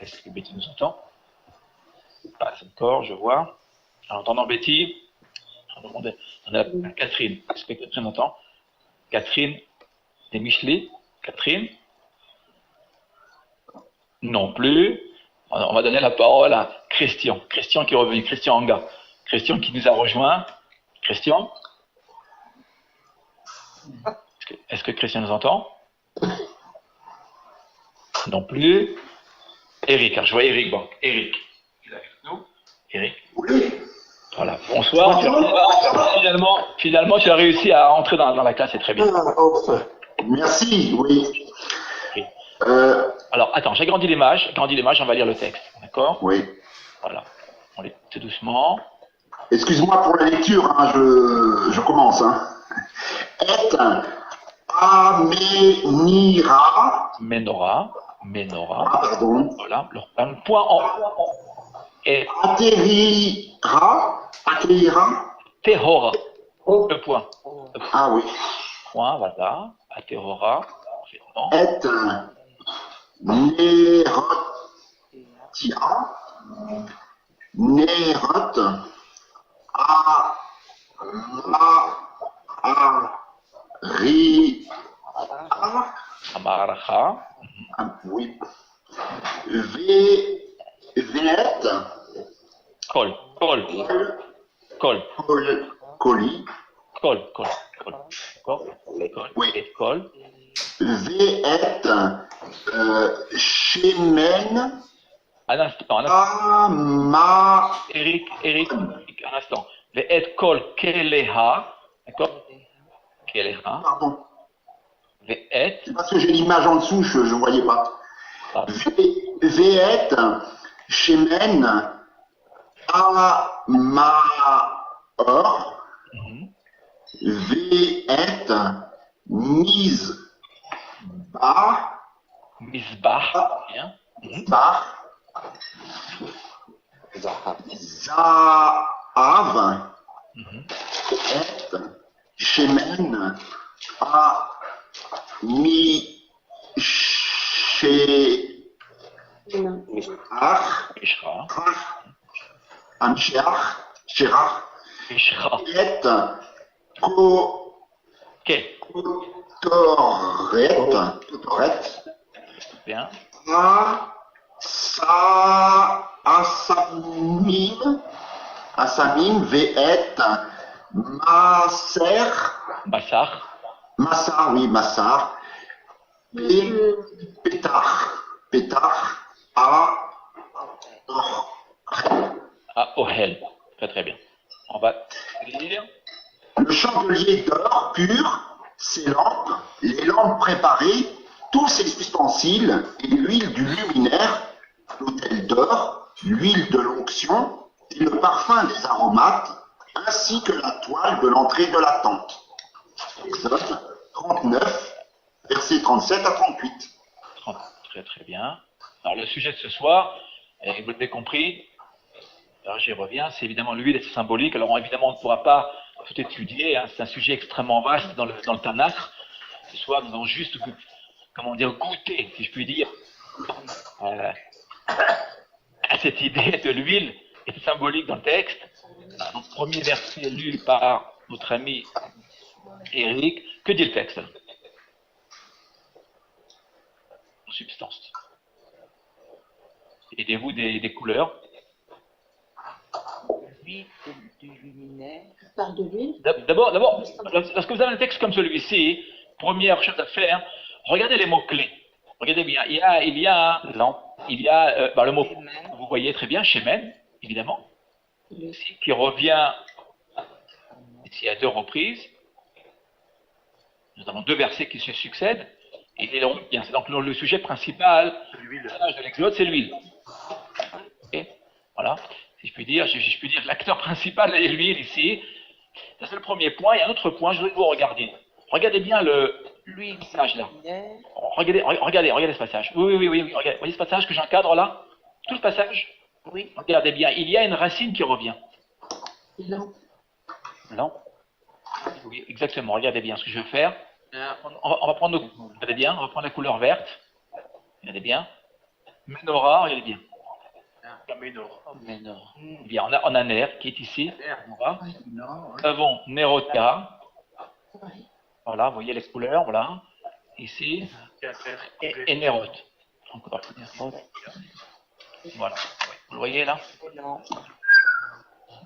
Est-ce que Betty nous entend? Pas encore, je vois. En entendant Betty, on a Catherine. Est-ce que Catherine entend? Catherine des Michelet. Catherine? Non plus. On va donner la parole à Christian. Christian qui est revenu. Christian Anga. Christian qui nous a rejoint. Christian? Est-ce que Christian nous entend? Non plus. Eric. Alors, je vois Eric. Bon, Eric. Il est avec nous. Eric. Oui. Voilà. Bonsoir. Finalement, tu as réussi à entrer dans la classe. C'est très bien. Merci. Oui. Okay. Alors, attends. J'ai grandi l'image. On va lire le texte. D'accord? Oui. Voilà. On lit tout doucement. Excuse-moi pour la lecture. Hein, je commence. Hein. Et Amenira. Ménora. Ah, pardon. Voilà. Un point en. Et Atterrira. Tehora. Le point. Ah oui. Point, voilà. Atterrora. Et Nerot. Amaracha. Oui. Veet. Col. Oui. Et col. Veet. Shemen. Un instant. Eric, un instant. Veet col keleha. D'accord? Keleha. Pardon. Veet. C'est parce que j'ai l'image en dessous, je ne voyais pas. Veet. Shemen. Amaor. Veet. Misbah. Bien. Zaav. Et Shemen. Et Kotoret. Bien. Asamim. Veet. Massar. Oui, Massar. Pétar. Ohel. Très bien. On va lire. Le chandelier d'or pur, ses lampes, les lampes préparées, tous ses ustensiles et l'huile du luminaire, l'autel d'or, l'huile de l'onction et le parfum des aromates, ainsi que la toile de l'entrée de la tente. Exode 39, versets 37 à 38. Très bien. Alors le sujet de ce soir, vous l'avez compris, alors j'y reviens, c'est évidemment l'huile et c'est symbolique. Alors évidemment on ne pourra pas tout étudier, hein, c'est un sujet extrêmement vaste dans le Tanakh. Ce soir nous allons juste, goûter, si je puis dire, à cette idée de l'huile et c'est symbolique dans le texte. Donc premier verset lu par notre ami Eric. Que dit le texte en substance? Aidez-vous des couleurs. L'huile du luminaire. Par de l'huile. D'abord, lorsque vous avez un texte comme celui-ci, première chose à faire, regardez les mots-clés. Regardez bien. Il y a le mot, vous voyez très bien, Shemen, évidemment, qui revient ici à 2 reprises. Nous avons 2 versets qui se succèdent. Et donc, c'est donc le sujet principal de l'Exode, c'est l'huile. Okay. Voilà, si je puis dire, l'acteur principal est l'huile ici. Ça c'est le premier point. Et un autre point, je voudrais que vous regardiez. Regardez bien l'huile passage là. Regardez ce passage. Oui. Regardez, voyez ce passage que j'encadre là? Tout ce passage? Oui. Regardez bien, il y a une racine qui revient. Non. Oui, exactement. Regardez bien ce que je vais faire. On va prendre la couleur verte. Regardez bien. Menorah, regardez bien. La menorah. Mais non. Bien, on a Ner qui est ici. Menorah. Non. Nous avons Nerotka. Voilà, vous voyez les couleurs, voilà. Ici. Et Nerot. Encore. Voilà. Vous le voyez là? Non.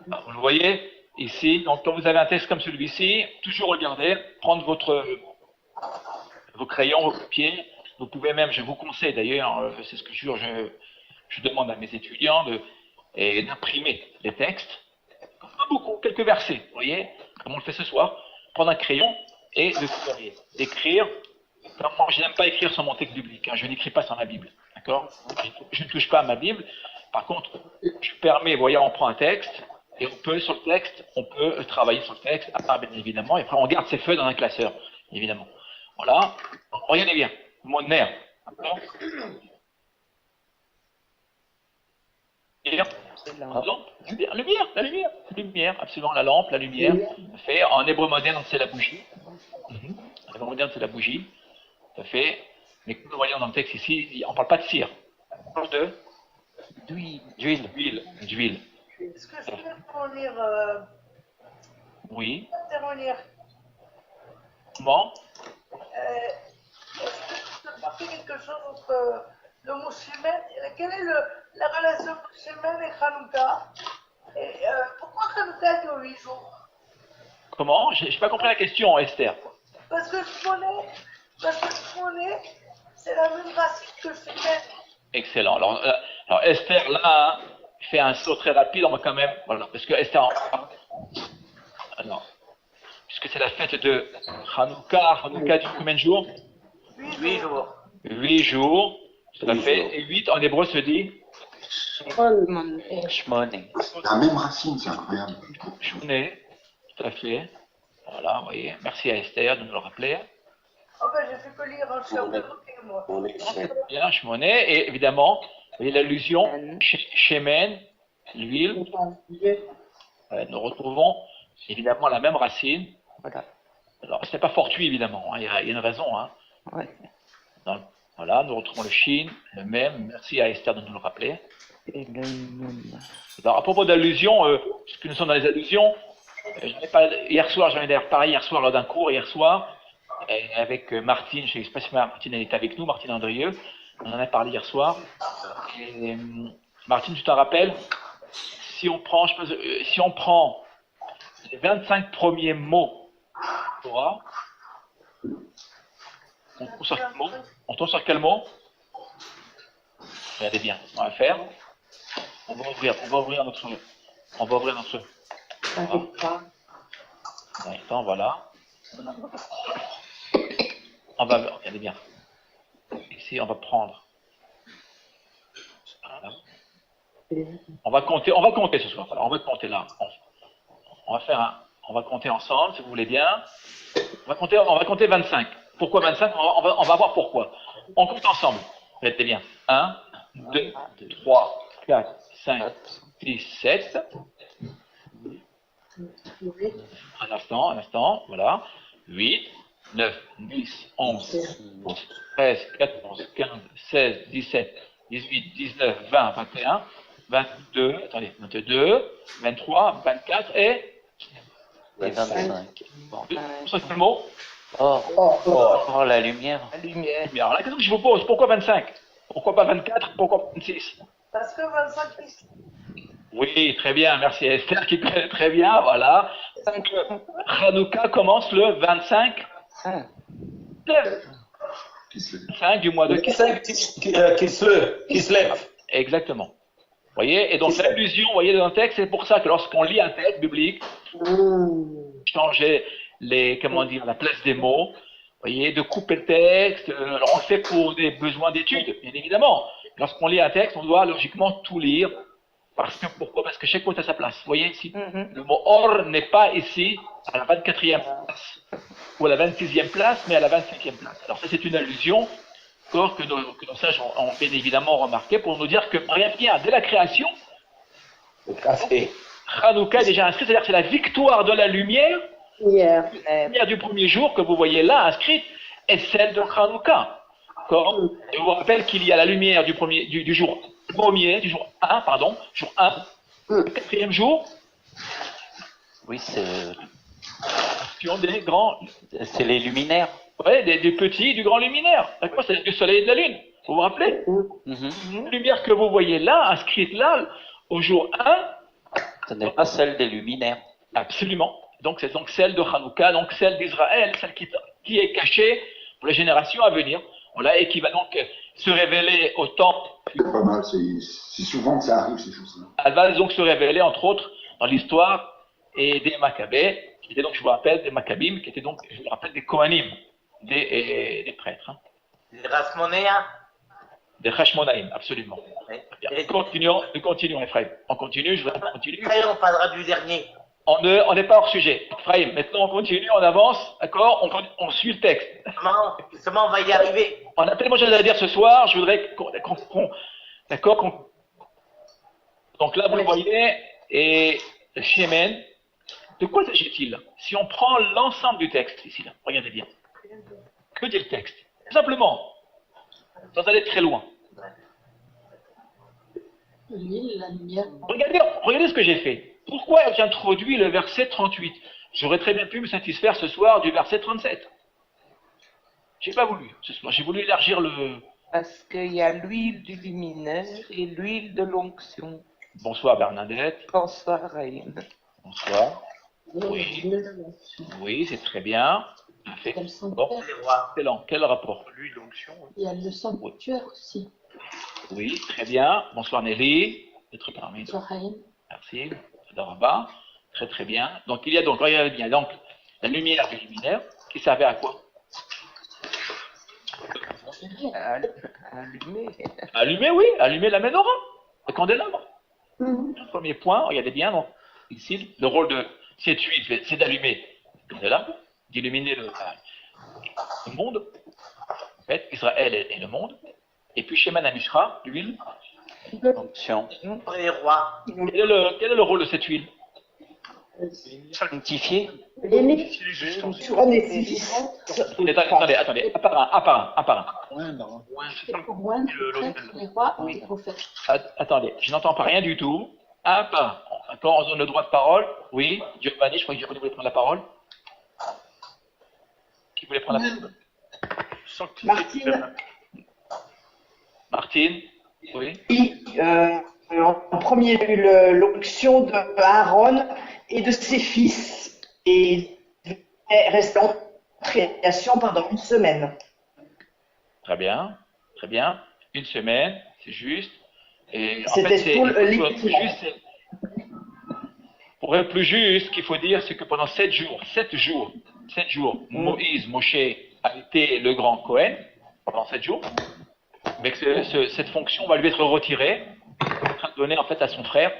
Vous le voyez ici. Donc, quand vous avez un texte comme celui-ci, toujours regardez, prendre vos crayons, vos papiers. Vous pouvez même, je vous conseille d'ailleurs, c'est ce que je demande à mes étudiants, d'imprimer les textes. Pas beaucoup, quelques versets, vous voyez, comme on le fait ce soir. Prendre un crayon et d'écrire. Moi, je n'aime pas écrire sur mon texte biblique. Je n'écris pas sur ma Bible. D'accord? Je ne touche pas à ma Bible. Par contre, je permets, vous voyez, on prend un texte et on peut, sur le texte, on peut travailler sur le texte, à part bien évidemment, et après on garde ses feuilles dans un classeur, évidemment. Voilà. Regardez bien. Le mot nerf. D'accord? C'est La là. lampe, la lumière, absolument, la lampe, la lumière. Fait, en hébreu moderne, c'est la bougie. En hébreu moderne, c'est la bougie. Ça fait, mais comme nous voyons dans le texte ici, on ne parle pas de cire. On parle d'huile. Est-ce que je peux intervenir, Oui. intervenir Comment? Est-ce que je peux marquer quelque chose entre le mot Shemen? Quelle est la relation entre Shemen et Hanouka? Et pourquoi Hanouka est aux 8 jours? Comment? Je n'ai pas compris la question, Esther. Parce que Shmoné, c'est la même racine que Shemen. Excellent. Alors, Esther, là, fait un saut très rapide, on va quand même. Voilà, parce que Esther. Alors, puisque c'est la fête de Hanouka dure combien de jours? 8 jours. 8 jours, tout à fait. Et 8 en hébreu se dit Shmoné. La même racine, c'est incroyable. Shmoné, tout à fait. Voilà, vous voyez. Merci à Esther de nous le rappeler. Oh ben, j'ai fait que lire, je suis un peu bloqué, moi. Bien, Shmoné, et évidemment, vous voyez l'allusion, Shemen, l'huile. Nous retrouvons évidemment la même racine. Voilà. Alors, ce n'est pas fortuit, évidemment, il y a une raison. Ouais. Voilà, nous retrouvons le Shin, le même. Merci à Esther de nous le rappeler. Et le nom. Alors, à propos d'allusions, puisque nous sommes dans les allusions, hier soir, j'en ai d'ailleurs parlé hier soir lors d'un cours, avec Martine, je ne sais pas si Martine elle est avec nous, Martine Andrieux, on en a parlé hier soir. Et, Martine, tu t'en rappelles, si on prend les 25 premiers mots Torah, on tombe sur quel mot? Regardez bien, on va faire. On va ouvrir notre. Attends, voilà. Regardez bien. Ici, on va prendre. Voilà. On va compter ce soir. Alors, on va compter là. On va compter ensemble, si vous voulez bien. On va compter 25. Pourquoi 25? On va voir pourquoi. On compte ensemble. Regardez bien. 1, 2, 3, 4, 5, 6, 7. Un instant, voilà. 8, 9, 10, 11, 12, 13, 14, 15, 16, 17, 18, 19, 20, 21, 22, 23, 24 et 25. Bon. c'est le mot? Oh, la lumière. La lumière. Alors la question que je vous pose, pourquoi 25? Pourquoi pas 24? Pourquoi 26? Parce que 25 ici. Oui, très bien, merci à Esther qui est très, très bien, voilà. Donc, Hanouka commence le 25 du mois de Kislev. Exactement. Vous voyez, et donc l'allusion, vous voyez, dans le texte, c'est pour ça que lorsqu'on lit un texte biblique, changer la place des mots, vous voyez, de couper le texte, alors on le fait pour des besoins d'études, bien évidemment. Lorsqu'on lit un texte, on doit logiquement tout lire. Pourquoi? Parce que chaque mot a sa place. Vous voyez ici, le mot or n'est pas ici à la 24e place ou à la 26e place, mais à la 25e place. Alors ça, c'est une allusion que nos sages ont bien évidemment remarqué pour nous dire que rien vient dès la création. Hanouka est déjà inscrit, c'est-à-dire que c'est la victoire de la lumière. La lumière du premier jour que vous voyez là inscrite est celle de Hanouka. D'accord. Et je vous rappelle qu'il y a la lumière du jour premier, du jour 1, pardon, jour 1, le quatrième jour, Oui, c'est qui ont des grands, les luminaires. ouais, des petits, du grand luminaire. D'accord, c'est du soleil et de la lune. Vous vous rappelez? Mhm. La lumière que vous voyez là, inscrite là, au jour 1, Ce n'est pas celle des luminaires. absolument. Donc c'est donc celle de Hanouka, donc celle d'Israël, celle qui est cachée pour les générations à venir. Voilà, et qui va donc se révéler au temple. C'est pas mal, c'est souvent que ça arrive, ces choses-là. Elle va donc se révéler, entre autres, dans l'histoire et des Maccabées, qui étaient donc, je vous rappelle, des Maccabim, qui étaient donc, je vous rappelle, des Kohanim, des prêtres, hein, Les Rasmonéens. des Hashmonaïm, absolument. Oui. Bien. Et- Nous continuons, Ephraim. On continue, je voudrais qu'on continue. Après, on parlera du dernier. On n'est pas hors sujet. Ephraim, maintenant on continue, on avance, d'accord, on suit le texte. Comment on va y arriver? On a tellement de choses à dire ce soir, je voudrais d'accord, donc là vous le voyez, et le Shemen, de quoi s'agit-il? Si on prend l'ensemble du texte ici, là, regardez bien. Que dit le texte? Simplement, sans aller très loin. L'huile, la lumière. Regardez ce que j'ai fait. Pourquoi j'ai introduit le verset 38? J'aurais très bien pu me satisfaire ce soir du verset 37. J'ai pas voulu ce soir, j'ai voulu élargir le... Parce qu'il y a l'huile du luminaire et l'huile de l'onction. Bonsoir Bernadette. Bonsoir, Raïm. Bonsoir. Oui. Oui, c'est très bien. Parfait. Il y a le Bon, sanctuaire. Les rois. excellent. Quel rapport? Lui, l'onction. Il y a le sanctuaire aussi. Oui, très bien. Bonsoir Nelly. D'être parmi nous. Zoraïm. Merci. Adoraba. Très très bien. Donc il y a donc, regardez bien, donc la lumière du luminaire qui servait à quoi? Allumé. Allumer, oui, allumer la menorah, le candélabre. Le premier point, regardez bien, donc, ici, le rôle de cette huile, c'est d'allumer le candélabre, d'illuminer le monde, en fait, Israël et le monde. Et puis Sheman Amishra, l'huile. Onction. Pour les rois. Quel est le rôle de cette huile? Sanctifié. L'aîné. C'est les juste. Attendez, un par un. C'est pour moindre les rois et les prophètes. Attendez, je n'entends pas rien du tout. Un par un. D'accord, on donne le droit de parole. Oui, Giovanni, je crois que Giovanni voulait prendre la parole. Qui voulait prendre la parole? Martine. Martine, oui. En premier, il y a eu l'onction de Aaron et de ses fils. Et il restait en création pendant une semaine. Très bien, très bien. Une semaine, c'est juste. Et en C'était fait, tout l'équipement. pour être plus juste, ce qu'il faut dire, c'est que pendant 7 jours, Moïse, Moshe a été le grand Cohen, pendant 7 jours. Mais que cette fonction va lui être retirée, donnée en fait à son frère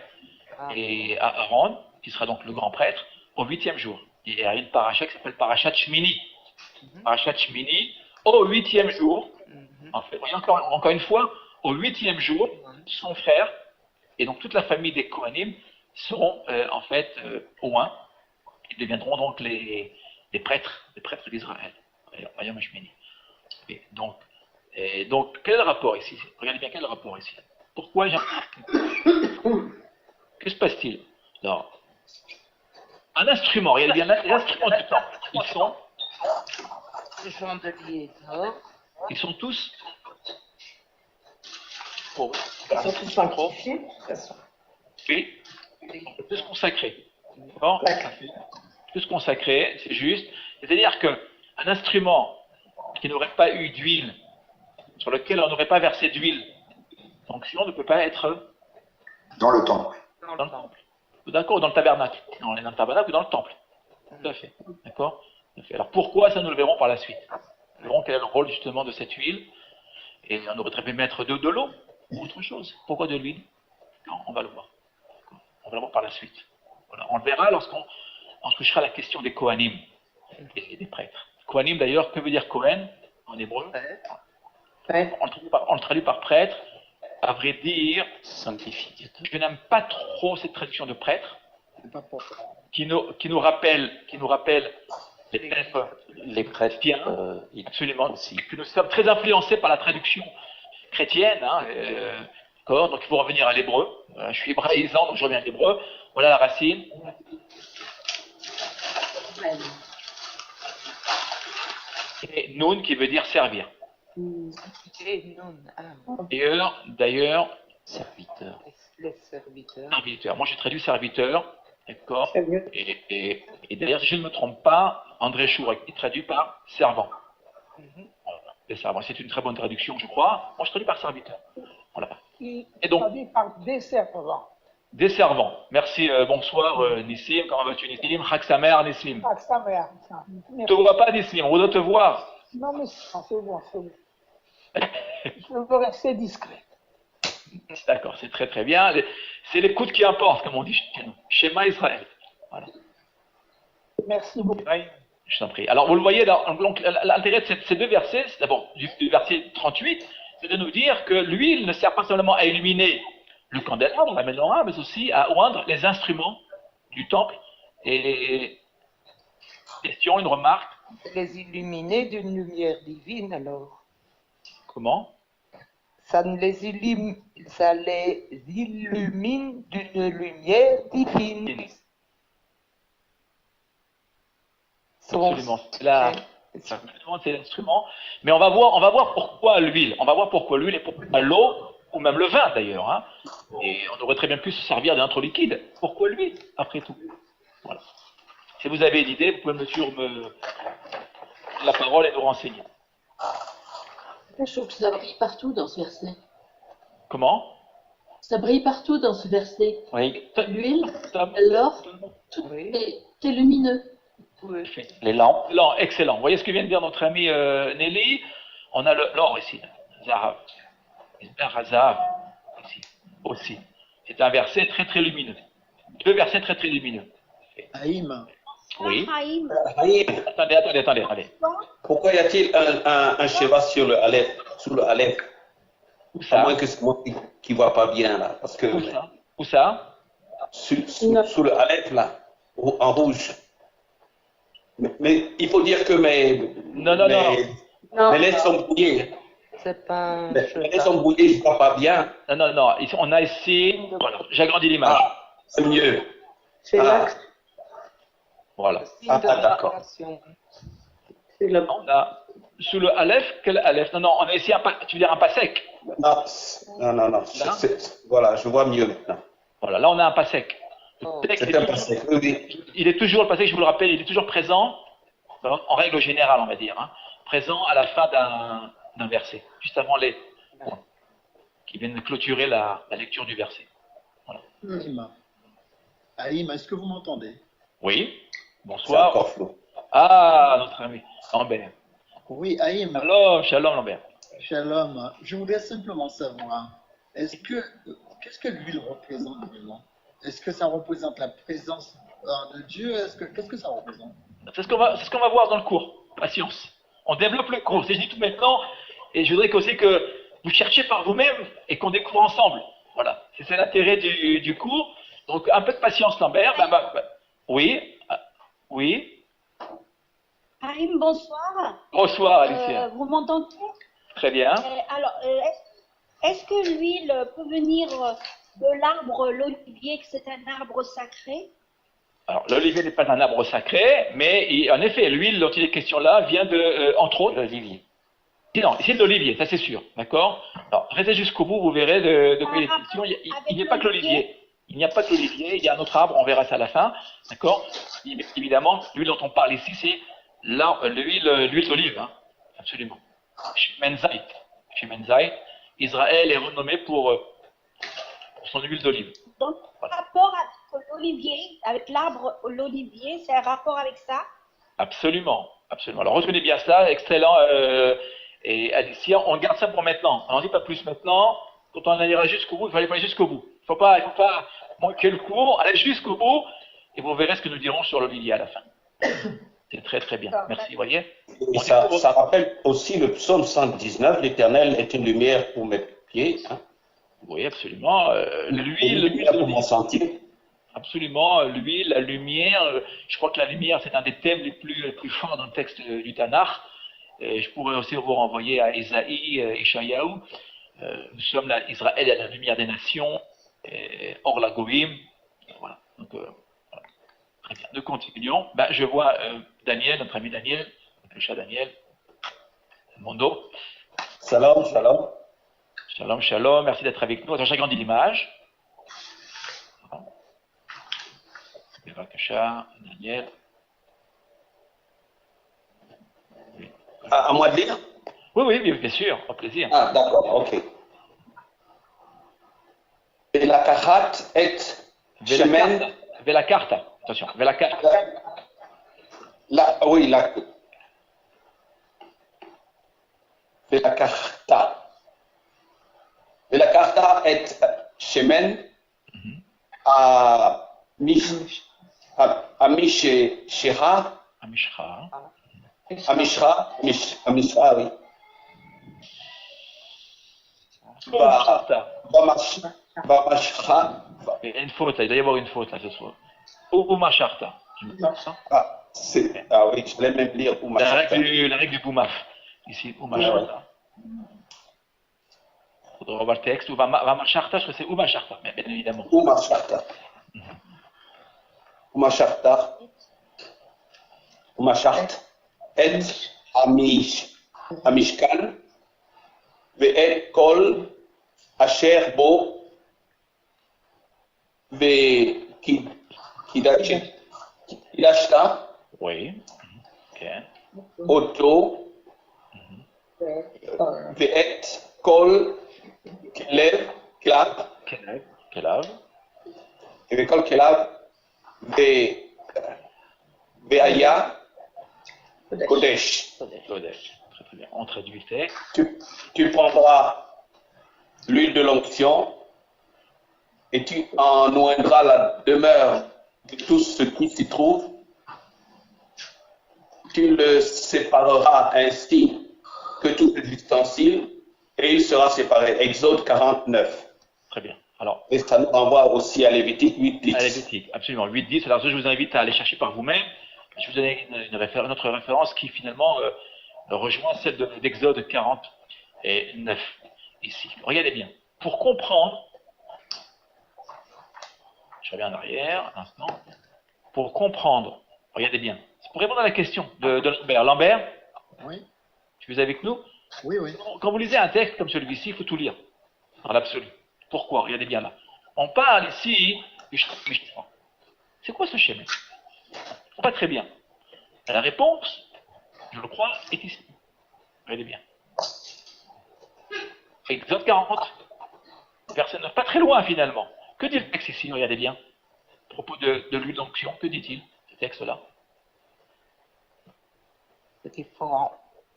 et à Aaron, qui sera donc le grand prêtre, au 8e jour. Il y a une paracha qui s'appelle Parashat Shmini. Parashat Shmini, au 8e jour, en fait, et encore une fois, au 8e jour, son frère et donc toute la famille des Kohanim seront en fait oints. Ils deviendront donc les prêtres d'Israël. Ayom Shmini. Et donc, quel est le rapport ici? Regardez bien, quel est le rapport ici? Pourquoi j'ai... Que se passe-t-il? Alors, un instrument, regardez bien, les instruments du temple, Le chandelier d'or. ils sont tous... Ils sont tous sanctifiés. de toute façon. Oui, tous consacrés. D'accord? Tous consacrés, c'est juste. C'est-à-dire qu'un instrument qui n'aurait pas eu d'huile, sur lequel on n'aurait pas versé d'huile, donc sinon on ne peut pas être Dans le temple. dans le temple. D'accord? Ou dans le tabernacle. Non, on est dans le tabernacle ou dans le temple. Tout à fait. D'accord? Tout à fait. Alors pourquoi ça, nous le verrons par la suite. Nous verrons quel est le rôle justement de cette huile. Et on aurait très pu mettre de l'eau ou autre chose. Pourquoi de l'huile? Non, on va le voir. On va le voir par la suite. Voilà. On le verra lorsqu'on touchera la question des Kohanim, des prêtres. Kohanim d'ailleurs, que veut dire Kohen en hébreu? On le traduit par prêtre. À vrai dire, Sanctificateur. je n'aime pas trop cette traduction de prêtre qui nous rappelle Les prêtres, absolument, aussi. que nous sommes très influencés par la traduction chrétienne, hein, d'accord, donc il faut revenir à l'hébreu. Je suis hébraïsant, donc je reviens à l'hébreu. Voilà la racine. Et nun qui veut dire servir. Et non, D'ailleurs, Serviteur. les serviteurs. serviteur. Moi j'ai traduit serviteur, d'accord. C'est mieux. Et d'ailleurs, si je ne me trompe pas, André Chour est traduit par servant. Voilà, les servants. C'est une très bonne traduction, je crois. Moi je traduis par serviteur. Voilà. Et donc, traduit par des servants. des servants. Merci, bonsoir Nissim. Comment vas-tu Nissim? Chag Samer Nissim. Ah, ça merde. On ne te voit pas Nissim, on doit te voir. Non, mais c'est bon, c'est bon. Je veux rester discret. D'accord, c'est très très bien. C'est l'écoute qui importe, comme on dit chez nous. Shema Israël. Voilà. Merci beaucoup. Je t'en prie. Alors, vous le voyez, l'intérêt de ces deux versets, c'est d'abord du verset 38, c'est de nous dire que l'huile ne sert pas seulement à illuminer le candélabre, la menorah, mais aussi à oindre les instruments du temple. Et question, une remarque. Les illuminer d'une lumière divine, alors. Comment? Ça les illumine d'une lumière divine. Absolument. C'est l'instrument. Mais on va voir pourquoi l'huile. On va voir pourquoi l'huile et pourquoi l'eau, ou même le vin d'ailleurs. Hein. Et on aurait très bien pu se servir d'un autre liquide. Pourquoi l'huile, après tout? Voilà. Si vous avez une idée, vous pouvez me suivre la parole et nous renseigner. Je trouve que ça brille partout dans ce verset. Comment? Ça brille partout dans ce verset. Oui, L'huile, Ça- l'or, tout est lumineux. les lampes. Excellent, excellent. Vous voyez ce que vient de dire notre ami Nelly? On a l'or ici, Zahav. Zahav, ici, aussi. C'est un verset très très lumineux. Deux versets très très lumineux. Haïm, Oui. Haïm, Attendez. Pourquoi y a-t-il un cheval sur le Aleph, sous le Aleph? Où À ça? moins que c'est moi qui ne vois pas bien là. Parce que Où ça? sous le Aleph là, en rouge. Mais il faut dire que Non. mes lettres sont brouillées. C'est pas un Mes cheval. lettres sont brouillées, je ne vois pas bien. Non. Ici, on a ici. Voilà, j'agrandis l'image. Ah, c'est mieux. C'est Ah. là. Voilà. Ah, d'accord. C'est là. On a sous le Aleph, quel Aleph? Non, on a ici tu veux dire un pas sec. Non. Voilà, je vois mieux maintenant. Voilà, là on a un pas sec. Le texte C'est un passé. Oui. il est toujours, le passé, je vous le rappelle, il est toujours présent, en règle générale, on va dire, hein, présent à la fin d'un verset, juste avant les points qui viennent clôturer la lecture du verset. Haïm, est-ce que vous m'entendez? Oui, C'est bonsoir. encore flou. Ah, notre ami Lambert. Oui, Haïm, Shalom Lambert. shalom. Je voulais simplement savoir, qu'est-ce que l'huile représente vraiment? Est-ce que ça représente la présence de Dieu? Qu'est-ce que ça représente? C'est ce qu'on va voir dans le cours. Patience. On développe le cours. C'est dit tout maintenant. Et je voudrais aussi que vous cherchiez par vous-même et qu'on découvre ensemble. Voilà. C'est l'intérêt du cours. Donc, un peu de patience, Lambert. Oui. Oui. Haïm, bonsoir. Bonsoir, Alicia. Vous m'entendez? Très bien. Alors, est-ce que l'huile peut venir de l'arbre, l'olivier, que c'est un arbre sacré? Alors, l'olivier n'est pas un arbre sacré, mais en effet, l'huile dont il est question là vient de, entre autres, L'olivier. non, c'est de l'olivier, ça c'est sûr, d'accord? Alors, restez jusqu'au bout, vous verrez de quoi il est question. Il n'y a pas que l'olivier. Il n'y a pas que l'olivier, il y a un autre arbre, on verra ça à la fin, d'accord? Évidemment, l'huile dont on parle ici, c'est l'huile d'olive, hein, absolument. Shemenzait. Israël est renommé pour son huile d'olive. Donc, rapport avec l'olivier, avec l'arbre, l'olivier, c'est un rapport avec ça? Absolument. Alors retenez bien ça, excellent. Et Alicia, on garde ça pour maintenant. On n'en dit pas plus maintenant. Quand on ira jusqu'au bout, il faut aller jusqu'au bout. Il ne faut pas manquer le cours, allez jusqu'au bout, et vous verrez ce que nous dirons sur l'olivier à la fin. C'est très très bien. Merci, vous voyez. Et ça rappelle aussi le psaume 119, l'Éternel est une lumière pour mes pieds. Hein. Oui, absolument. Une lumière pour mon sentier. Absolument, l'huile, la lumière. Je crois que la lumière, c'est un des thèmes les plus forts dans le texte du Tanakh. Et je pourrais aussi vous renvoyer à Ésaïe, Ishayahu. Nous sommes là, Israël est la lumière des nations, hors la Goïm. Voilà. Donc, voilà. Très bien. Nous continuons. Ben, je vois Daniel, notre ami Daniel, le chat Daniel, Mondo. Shalom, shalom. Shalom, shalom. Merci d'être avec nous. Attends, j'agrandis l'image. Bevakasha, Daniel. À moi de lire? Oui, bien sûr, au plaisir. Ah, d'accord, ok. Velakahat et Shemen. Velakarta, attention, Velakarta. Oui, Velakarta. Velakarta et Shemen à Mishra. Amishra, oui. Vamashra. Il y a une faute là, il doit y avoir une faute là ce soir. Umasharta. Ah oui, je voulais même lire Umasharta. La règle du Boumaf. Ici, Umasharta. Il faudra revoir le texte. Vamacharta, je crois que c'est Umasharta, mais bien évidemment. Umasharta. Umasharta. Umashart. Et Amishkan. Ve'et kol asher bo. Kidashta. Oui. Ok. Oto. Ve'et kol Kelav. Et kol Kelav. Ve'aya. Kodesh. Très bien. On traduit le texte. Tu prendras l'huile de l'onction et tu en oindras la demeure de tout ce qui s'y trouve. Tu le sépareras ainsi que tous les ustensiles et il sera séparé. Exode 49. Très bien. Alors, et ça nous renvoie aussi à Lévitique 8-10. À Lévitique, absolument. 8-10. Alors, je vous invite à aller chercher par vous-même. Je vais vous donner une autre référence qui finalement rejoint celle d'Exode 49 ici. Regardez bien. Pour comprendre, je reviens en arrière un instant. Pour comprendre, regardez bien. C'est pour répondre à la question de Lambert. Lambert, oui. Tu es avec nous? Oui. Quand vous lisez un texte comme celui-ci, il faut tout lire, dans l'absolu. Pourquoi? Regardez bien là. On parle ici du Shema. C'est quoi ce schéma? Pas très bien. La réponse, je le crois, est ici. Regardez bien. Exode 40, verset 9, pas très loin finalement. Que dit le texte ici? Regardez bien. À propos de l'huile d'onction, que dit-il, ce texte-là? Il faut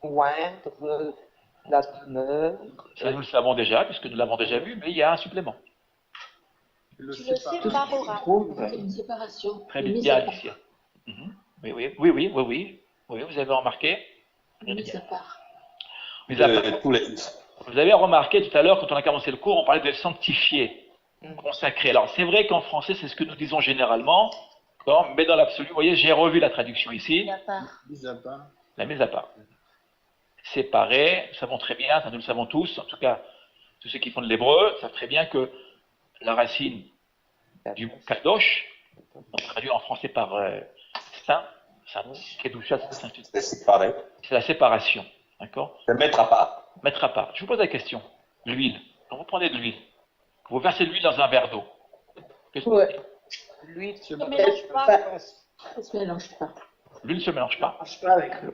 oindre la demeure. Ça, nous le savons déjà, puisque nous l'avons déjà vu, mais il y a un supplément. Tu le sépareras. Une séparation. Très bien, Alicia. Oui, vous avez remarqué. Mis à part. Vous avez remarqué tout à l'heure, quand on a commencé le cours, on parlait de sanctifier, consacrer. Alors, c'est vrai qu'en français, c'est ce que nous disons généralement, mais dans l'absolu, vous voyez, j'ai revu la traduction ici. La mise à part. Séparer, nous savons très bien, ça nous le savons tous, en tout cas, tous ceux qui font de l'hébreu savent très bien que la racine du mot kadosh, on traduit en français par saint, kedusha, c'est séparé. C'est la séparation, d'accord? C'est mettre à part. Mettre à part. Je vous pose la question. L'huile. Quand vous prenez de l'huile, que vous versez de l'huile dans un verre d'eau, qu'est-ce que vous faites? L'huile se mélange pas. Ça se mélange pas. L'huile ne se mélange pas. Pas avec l'eau.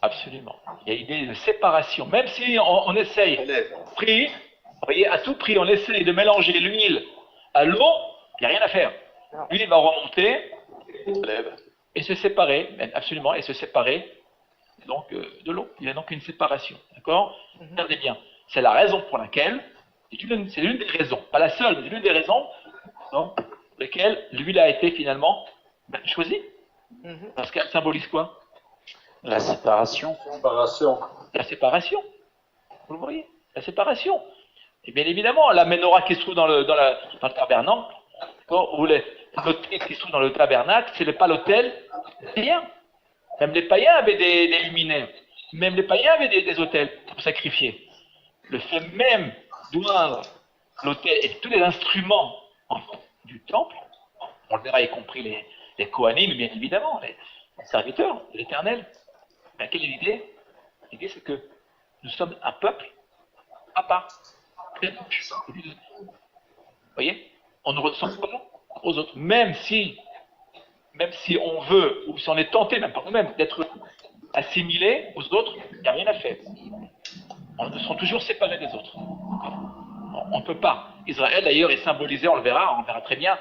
Absolument. Il y a une idée de séparation. Même si on essaye, vous voyez, à tout prix, on essaye de mélanger l'huile à l'eau, il n'y a rien à faire. L'huile va remonter et se séparer, absolument, et se séparer donc, de l'eau. Il y a donc une séparation. D'accord? Regardez bien. C'est la raison pour laquelle, c'est l'une des raisons, pas la seule, mais l'une des raisons pour lesquelles l'huile a été finalement choisie. Parce qu'elle symbolise quoi? La séparation. La séparation. Vous le voyez? La séparation. Et bien évidemment, la menorah qui se trouve dans le tabernacle, où les l'autel qui se trouve dans le tabernacle, ce n'est pas l'autel païen. Même les païens avaient des luminaires. Même les païens avaient des autels pour sacrifier. Le fait même d'oindre l'autel et tous les instruments du temple, on le verra y compris les Kohanim, bien évidemment, les serviteurs de l'Éternel. Mais quelle est l'idée? L'idée, c'est que nous sommes un peuple à part. Vous voyez? On ne ressemble pas aux autres. Même si on veut, ou si on est tenté, même par nous-mêmes, d'être assimilés aux autres, il n'y a rien à faire. On sera toujours séparés des autres. On ne peut pas. Israël, d'ailleurs, est symbolisé, on verra très bien.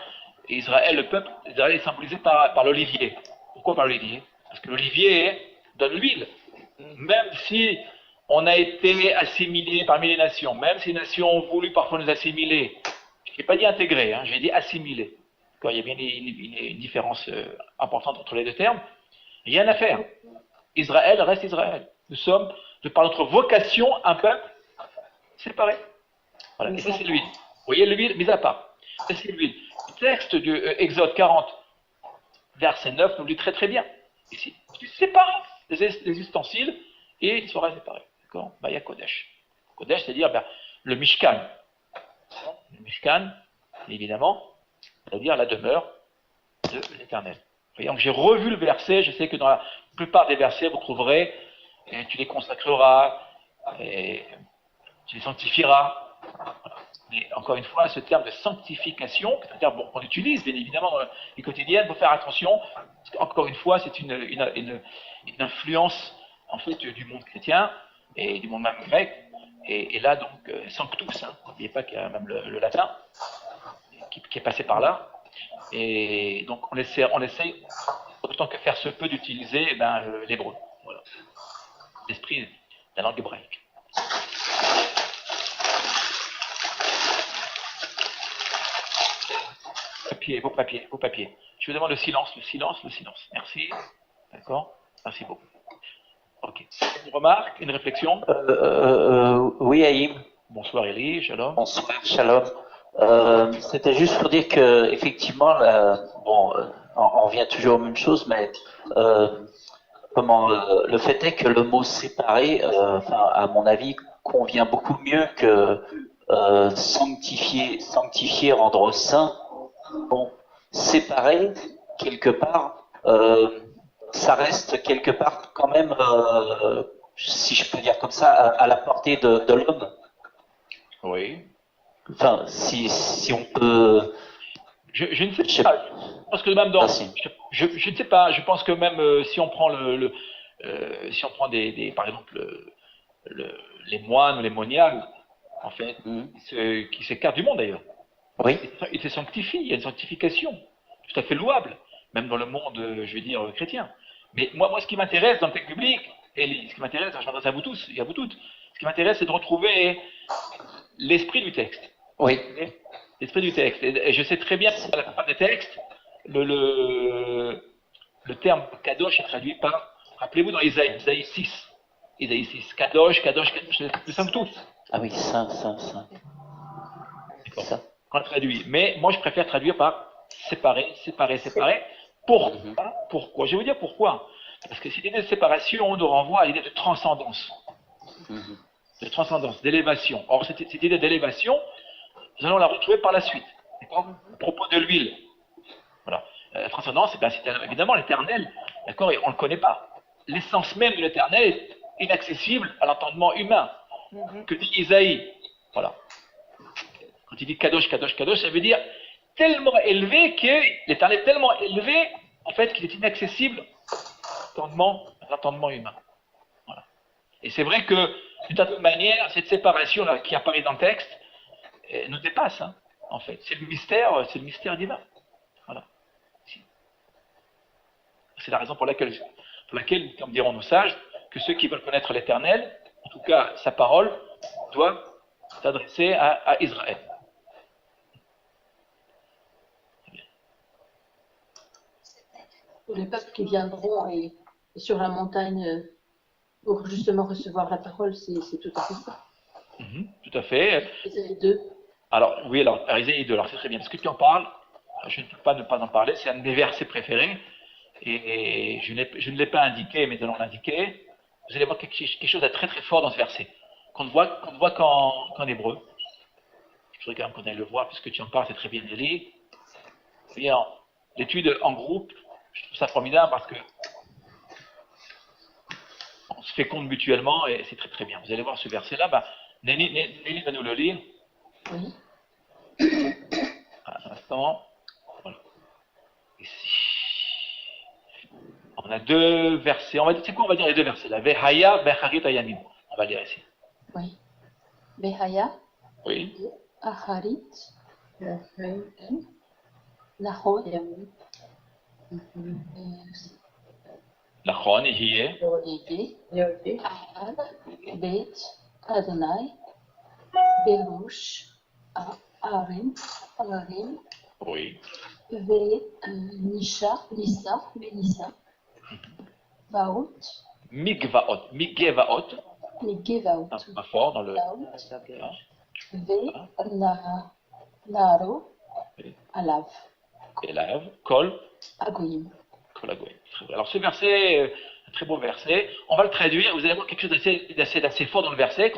Israël, le peuple, Israël est symbolisé par l'olivier. Pourquoi par l'olivier? Parce que l'olivier donne l'huile. Même si on a été assimilés parmi les nations, même si les nations ont voulu parfois nous assimiler, je n'ai pas dit intégrer, hein, j'ai dit assimiler. Il y a bien une différence importante entre les deux termes. Rien à faire. Israël reste Israël. Nous sommes, de par notre vocation, un peuple séparé. Voilà. Et ça, c'est l'huile. Vous voyez l'huile mise à part. Ça, c'est l'huile. Le texte de Exode 40, verset 9, nous le dit très très bien. Ici, tu sépares les ustensiles et il sera séparé. D'accord? Il y a Kodesh. Kodesh, c'est-à-dire le Mishkan. Le Mishkan, évidemment, c'est-à-dire la demeure de l'Éternel. Donc j'ai revu le verset, je sais que dans la plupart des versets, vous trouverez, et tu les consacreras, et tu les sanctifieras. Mais encore une fois, ce terme de sanctification, c'est un terme qu'on utilise bien évidemment dans la vie quotidienne, il faut faire attention, parce qu'encore une fois, c'est une influence en fait du monde chrétien et du monde même grec. Et là, donc, sanctus, hein, n'oubliez pas qu'il y a même le latin qui est passé par là. Et donc, on essaye autant que faire se peut, d'utiliser l'hébreu. Voilà. L'esprit de la langue hébraïque. Vos papiers. Je vous demande le silence. Merci. D'accord? Merci beaucoup. Ok. Une remarque, une réflexion? Oui, Haïm. Bonsoir, Elie. Shalom. Bonsoir, Shalom. C'était juste pour dire que, effectivement, on revient toujours aux mêmes choses, mais le fait est que le mot séparé, à mon avis, convient beaucoup mieux que sanctifier, rendre saint. Bon, séparé, quelque part, ça reste quelque part quand même, si je peux dire comme ça, à la portée de l'homme. Oui. Enfin, si on peut... Je ne sais pas. Je pense que même dans... Je ne sais pas. Je pense que même si on prend si on prend par exemple les moines ou les moniales, en fait, qui s'écartent du monde d'ailleurs. Oui. Ils se sanctifient. Il y a une sanctification tout à fait louable, même dans le monde, je vais dire, chrétien. Mais moi, ce qui m'intéresse dans le texte biblique, et ce qui m'intéresse, je m'adresse à vous tous et à vous toutes, ce qui m'intéresse, c'est de retrouver l'esprit du texte. Oui. L'esprit du texte. Et je sais très bien que dans la plupart des textes, le terme kadosh est traduit par, rappelez-vous dans Isaïe 6. Isaïe 6. Kadosh, le sanctus. Ah oui, saint. Ça. Quand on traduit. Mais moi, je préfère traduire par séparer. Pourquoi? Je vais vous dire pourquoi. Parce que cette idée de séparation nous renvoie à l'idée de transcendance. De transcendance, d'élévation. Or, cette idée d'élévation, nous allons la retrouver par la suite. À propos de l'huile. Voilà. La transcendance, c'est évidemment l'éternel. D'accord? Et on ne le connaît pas. L'essence même de l'éternel est inaccessible à l'entendement humain. Que dit Isaïe? Voilà. Quand il dit kadosh, ça veut dire tellement élevé que l'éternel est tellement élevé, en fait, qu'il est inaccessible à l'entendement humain. Voilà. Et c'est vrai que, d'une certaine manière, cette séparation là, qui apparaît dans le texte nous dépasse, hein, en fait. C'est le mystère divin. Voilà. C'est la raison pour laquelle, comme diront nos sages, que ceux qui veulent connaître l'éternel, en tout cas sa parole, doivent s'adresser à Israël. Pour les peuples qui viendront et sur la montagne pour justement recevoir la parole, c'est tout à fait ça. Tout à fait. Isaïe 2. Alors, Isaïe 2, alors c'est très bien. Parce que tu en parles, je ne peux pas ne pas en parler, c'est un de mes versets préférés, et je ne l'ai pas indiqué, mais nous allons l'indiquer. Vous allez voir quelque chose de très très fort dans ce verset, qu'on ne voit qu'en hébreu. Je voudrais quand même qu'on aille le voir, puisque tu en parles, c'est très bien, Nelly. L'étude en groupe, je trouve ça formidable parce que on se féconde mutuellement et c'est très très bien. Vous allez voir ce verset-là, Nelly va nous le lire. Oui. Un instant. Voilà. Ici. On a deux versets. C'est quoi on va dire les deux versets là? Vehaya, Becharit Ayamim. On va lire ici. Oui. Behaya. Oui. Acharit. Nahon. Nachon, Yehiyeh. Ahad. Bet. Adonai. Berush. Arim. Oui. Nissa. Vaot. Migvaot. Pas fort dans le. Naro. Alav. Elav. Kol. Agoyim. Kol Agoyim. Alors ce verset, un très beau verset, on va le traduire, vous allez voir quelque chose d'assez fort dans le verset,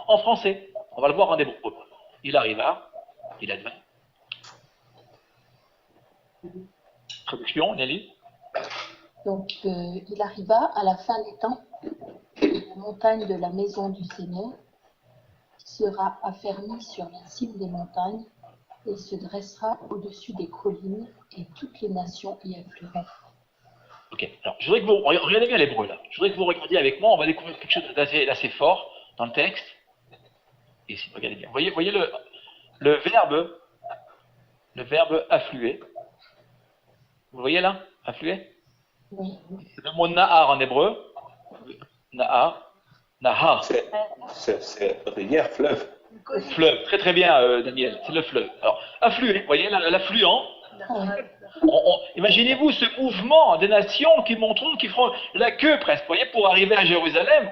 en français. On va le voir en hébreu. Il arriva, il advint. Traduction, Nelly. Donc, il arriva à la fin des temps, la montagne de la maison du Seigneur sera affermie sur la cime des montagnes et se dressera au-dessus des collines et toutes les nations y afflueront. Ok, alors je voudrais que vous regardez bien l'hébreu là. Je voudrais que vous regardiez avec moi, on va découvrir quelque chose d'assez fort dans le texte. Ici, regardez bien. Vous voyez le verbe affluer. Vous voyez là? Affluer? Oui. C'est le mot nahar en hébreu. Nahar. C'est rivière, fleuve. Fleuve, très très bien Daniel, c'est le fleuve. Alors, affluer, vous voyez l'affluent. Imaginez-vous ce mouvement des nations qui feront la queue presque, vous voyez, pour arriver à Jérusalem.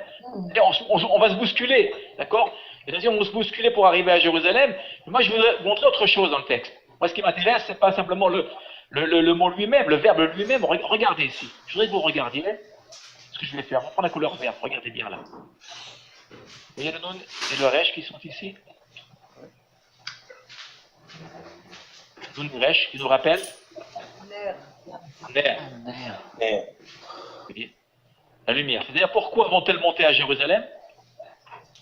Et on va se bousculer, d'accord? Les nations vont se bousculer pour arriver à Jérusalem. Mais moi, je voudrais vous montrer autre chose dans le texte. Moi, ce qui m'intéresse, c'est pas simplement le mot lui-même, le verbe lui-même. Regardez ici. Je voudrais que vous regardiez ce que je vais faire. On va prendre la couleur verte. Regardez bien là. Vous voyez le Nun et le Resh qui sont ici? Nun et Resh qui nous rappellent? Ner. Oui. La lumière. C'est-à-dire pourquoi vont-elles monter à Jérusalem?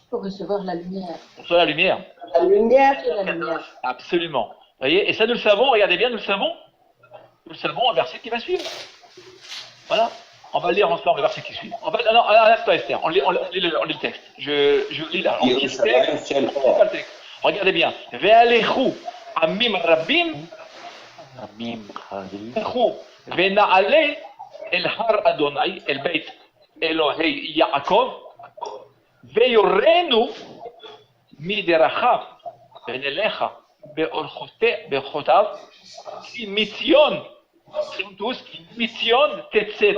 Pour recevoir la lumière. Pour recevoir la lumière. La lumière. C'est la lumière. Absolument. Vous voyez? Et ça nous le savons, regardez bien, nous le savons. Nous le savons, un verset qui va suivre. Voilà. On va lire ensemble le verset qui suit. Non, un instant, Esther. On lit le texte. Je lis là. On lit le texte. On lit pas le texte. Regardez bien. Ve'alechu amim rabim. Ve'na'ale el har Adonai, el beit Elohei Yaakov. Ve'yorenu miderachav. Ve'nelecha be'orchotav. Mitzion. tous Mitzion Tetze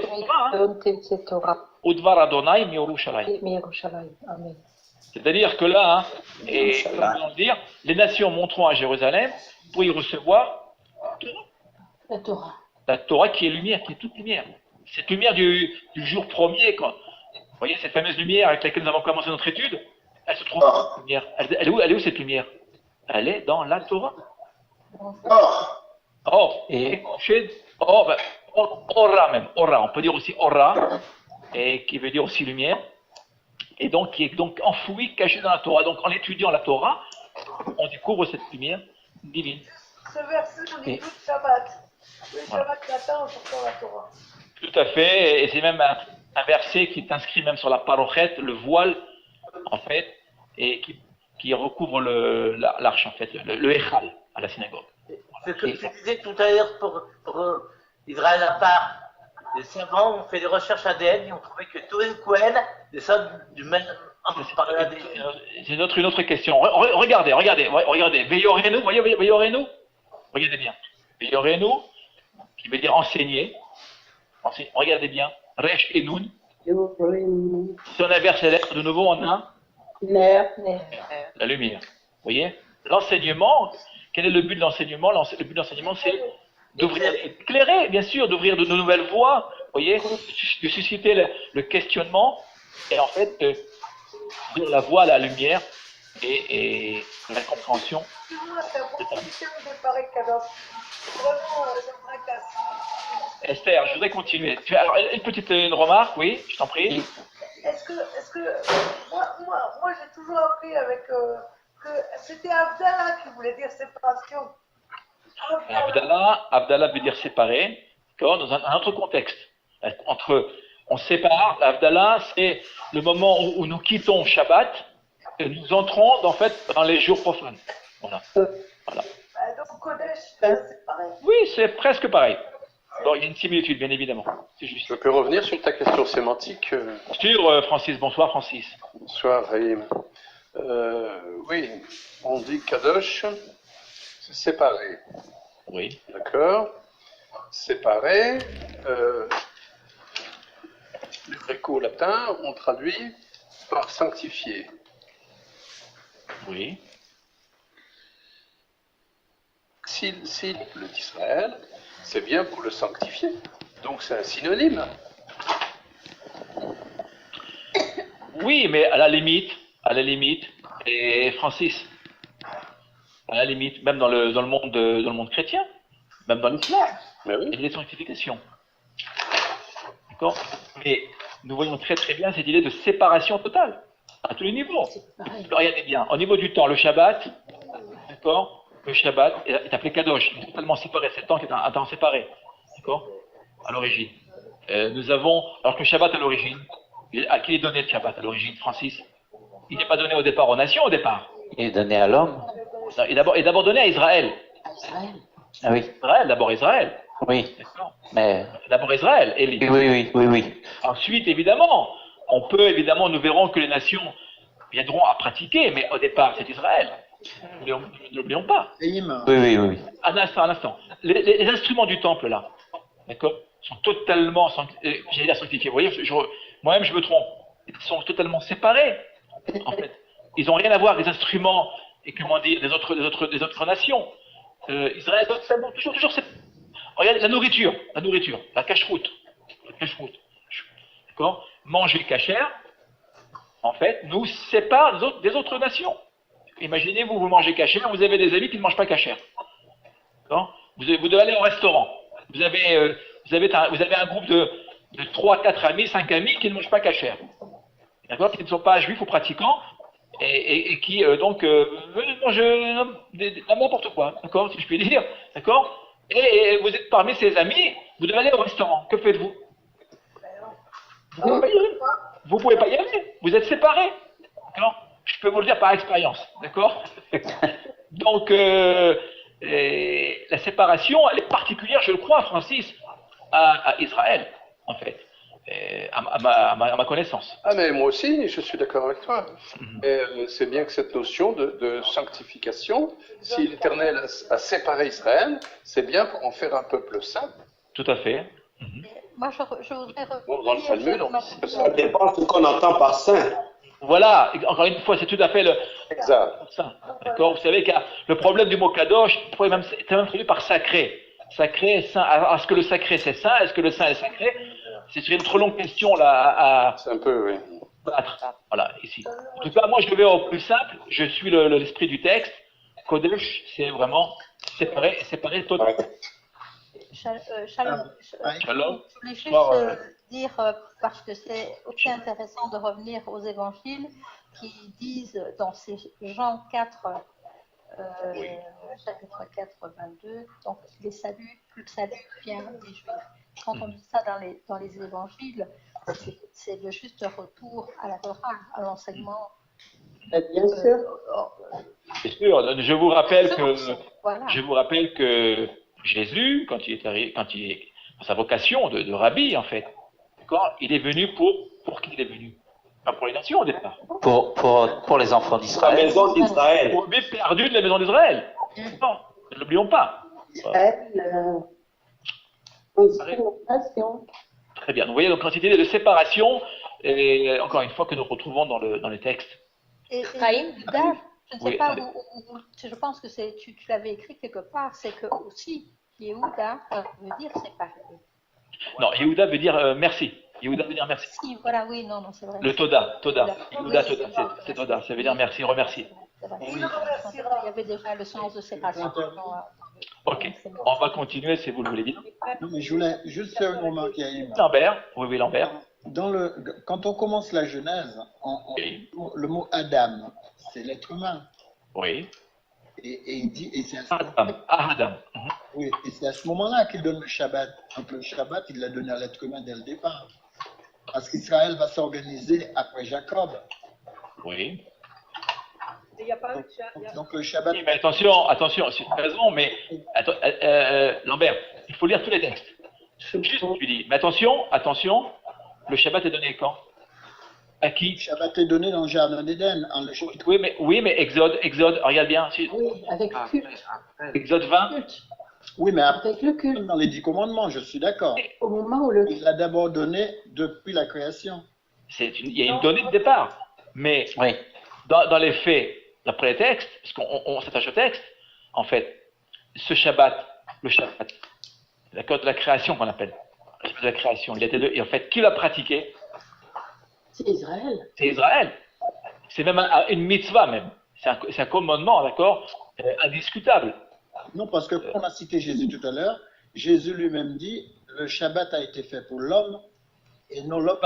Torah Udvar Adonai Miorushalayim. C'est-à-dire que là, et comme nous allons le dire, les nations monteront à Jérusalem pour y recevoir la Torah. La Torah qui est lumière, qui est toute lumière. Cette lumière du jour premier, vous voyez cette fameuse lumière avec laquelle nous avons commencé notre étude, elle se trouve où cette lumière? Elle est où cette lumière? Elle est dans la Torah. Ora même, Ora, on peut dire aussi Ora, et qui veut dire aussi lumière, et donc qui est donc enfouie, cachée dans la Torah. Donc en étudiant la Torah, on découvre cette lumière divine. Ce verset, on dit tout Shabbat. Le Shabbat matin, on sortant la Torah. Tout à fait, et c'est même un verset qui est inscrit même sur la parochet, le voile, en fait, et qui recouvre l'arche, en fait, le Echal, à la synagogue. C'est ce que tu disais tout à l'heure pour Israël à part. Les savants ont fait des recherches ADN et ont trouvé que Toen Cohen descend du même par l'ADN. C'est une autre question. Regardez. Veyorenu, voyez, Veyorenu. Regardez bien. Veyorenu, qui veut dire enseigner. Regardez bien. Resh et Nun. Si on inverse les lettres, de nouveau on a la lumière. Vous voyez? L'enseignement Quel est le but de l'enseignement? Le but de l'enseignement, c'est d'ouvrir, éclairer, bien sûr, d'ouvrir de nouvelles voies, vous voyez, de susciter le questionnement, et en fait, d'ouvrir la voie à la lumière et la compréhension. Excuse-moi, c'est un peu compliqué de séparer Kadosh. Vraiment, ça me tracasse. Esther, je voudrais continuer. Alors, une remarque, oui, je t'en prie. Est-ce que moi j'ai toujours appris avec que c'était Abdallah qui voulait dire séparation. Abdallah veut dire séparer, d'accord, dans un autre contexte. On sépare, l'Abdallah, c'est le moment où nous quittons Shabbat et nous entrons dans les jours profanes. Voilà. Donc Kodesh, c'est pareil. Oui, c'est presque pareil. Bon, il y a une similitude, bien évidemment. C'est juste. Je peux revenir sur ta question sémantique Sur Francis. Bonsoir, Francis. Bonsoir, Raïm. Oui, on dit Kadosh, c'est séparé. Oui. D'accord. Séparé. Le gréco-latin, on traduit par sanctifié. Oui. Si le peuple d'Israël, c'est bien pour le sanctifier. Donc c'est un synonyme. Oui, mais à la limite, et Francis, à la limite, même dans le monde chrétien, même dans l'islam, il y a des sanctifications. D'accord? Mais nous voyons très très bien cette idée de séparation totale, à tous les niveaux. Regardez bien, au niveau du temps, le Shabbat, d'accord? Le Shabbat est appelé Kadosh, il est totalement séparé, c'est le temps qui est un temps séparé, d'accord? À l'origine. Nous avons, alors que le Shabbat à l'origine, à qui est donné le Shabbat à l'origine, Francis? Il n'est pas donné au départ aux nations, au départ. Il est donné à l'homme. Il est d'abord donné à Israël. Ah oui. Israël, d'abord Israël. Oui. Mais... D'abord Israël, Élie. Oui. Ensuite, évidemment, nous verrons que les nations viendront à pratiquer, mais au départ, c'est Israël. Ne l'oublions pas. Oui. Un instant. Les instruments du temple, là, d'accord, sont totalement, sanctifiés. Vous voyez, moi-même, je me trompe. Ils sont totalement séparés, en fait. Ils n'ont rien à voir avec les instruments, et comment dire, des autres nations. Israël est totalement, toujours séparé. Regardez, la nourriture, la cache-route. D'accord? Manger cachère, en fait, nous sépare des autres nations. Imaginez-vous, vous mangez cachère, vous avez des amis qui ne mangent pas cachère. Vous devez aller au restaurant. Vous avez un groupe de 3, 4 amis, 5 amis qui ne mangent pas cachère. D'accord? Qui ne sont pas juifs ou pratiquants et qui veulent manger n'importe quoi. D'accord? Si je puis dire. D'accord? Et vous êtes parmi ces amis, vous devez aller au restaurant. Que faites-vous? Vous ne pouvez pas y aller. Vous êtes séparés. D'accord? Je peux vous le dire par expérience, d'accord? Donc, la séparation, elle est particulière, je le crois, Francis, à Israël, en fait, à ma connaissance. Ah, mais moi aussi, je suis d'accord avec toi. C'est bien que cette notion de sanctification, si l'Éternel a séparé Israël, c'est bien pour en faire un peuple saint. Tout à fait. Moi, je voudrais Bon, dans le Talmud, ça dépend de ce qu'on entend par saint. Voilà, encore une fois, c'est tout à fait exact. D'accord? Vous savez que le problème du mot kadosh, c'est même traduit par sacré. Sacré, saint. Est-ce que le sacré c'est saint? Est-ce que le saint est sacré? C'est une trop longue question là c'est un peu, oui. Voilà, ici. En tout cas, moi je vais au plus simple, je suis l'esprit du texte. Kodesh, c'est vraiment séparé totalement. Shalom. Je voulais juste dire, parce que c'est aussi intéressant de revenir aux évangiles qui disent dans ces Jean 4, chapitre 4, 22, donc le salut vient des Juifs. Quand on dit ça dans les évangiles, c'est le juste retour à la Torah, à l'enseignement. Bien sûr. Bien sûr, je vous rappelle que Jésus, quand il est dans sa vocation de rabbi, en fait, il est venu pour qui il est venu? Pas pour les nations au départ. Pour les enfants d'Israël. La maison d'Israël. Pour les perdus de la maison d'Israël. Non, ne l'oublions pas. Très bien. Vous voyez donc cette idée de séparation, et encore une fois que nous retrouvons dans les textes. Et Je ne sais pas je pense que tu l'avais écrit quelque part, c'est que aussi Yehuda veut dire séparer. Non, Yehuda veut dire merci. Yehuda veut dire merci. Si, voilà, oui, non, c'est vrai. Le Toda. Yehuda, c'est Toda, ça veut dire merci, remercier. Il y avait déjà le sens de séparation. Ok, on va continuer si vous le voulez bien. Non, mais je voulais juste faire une remarque, Yaïm. Lambert, oui, Lambert. Quand on commence la Genèse, le mot Adam, c'est l'être humain. Oui. Et il dit, et c'est Adam. Oui, et c'est à ce moment-là qu'il donne le Shabbat. Donc le Shabbat, il l'a donné à l'être humain dès le départ. Parce qu'Israël va s'organiser après Jacob. Oui. Il n'y a pas Donc le Shabbat. Oui, mais attention, c'est une raison, mais Lambert, il faut lire tous les textes. Juste, tu dis, mais attention, le Shabbat est donné quand? À qui? Le Shabbat est donné dans le jardin d'Éden. Oui, mais Exode, regarde bien. Oui, avec le culte. Exode 20. Oui, mais après, avec le culte. dans les 10 commandements, je suis d'accord. Au moment où le... Il l'a d'abord donné depuis la création. Il y a une donnée de départ. Mais dans les faits, d'après les textes, parce qu'on s'attache au texte, en fait, ce Shabbat, le Shabbat, d'accord, de la création qu'on appelle, le Shabbat de la création, il était et en fait, qui l'a pratiqué? C'est Israël. C'est Israël. C'est même une mitzvah même. C'est un commandement, d'accord, indiscutable. Non, parce que quand on a cité Jésus tout à l'heure, Jésus lui-même dit, le Shabbat a été fait pour l'homme et non l'homme.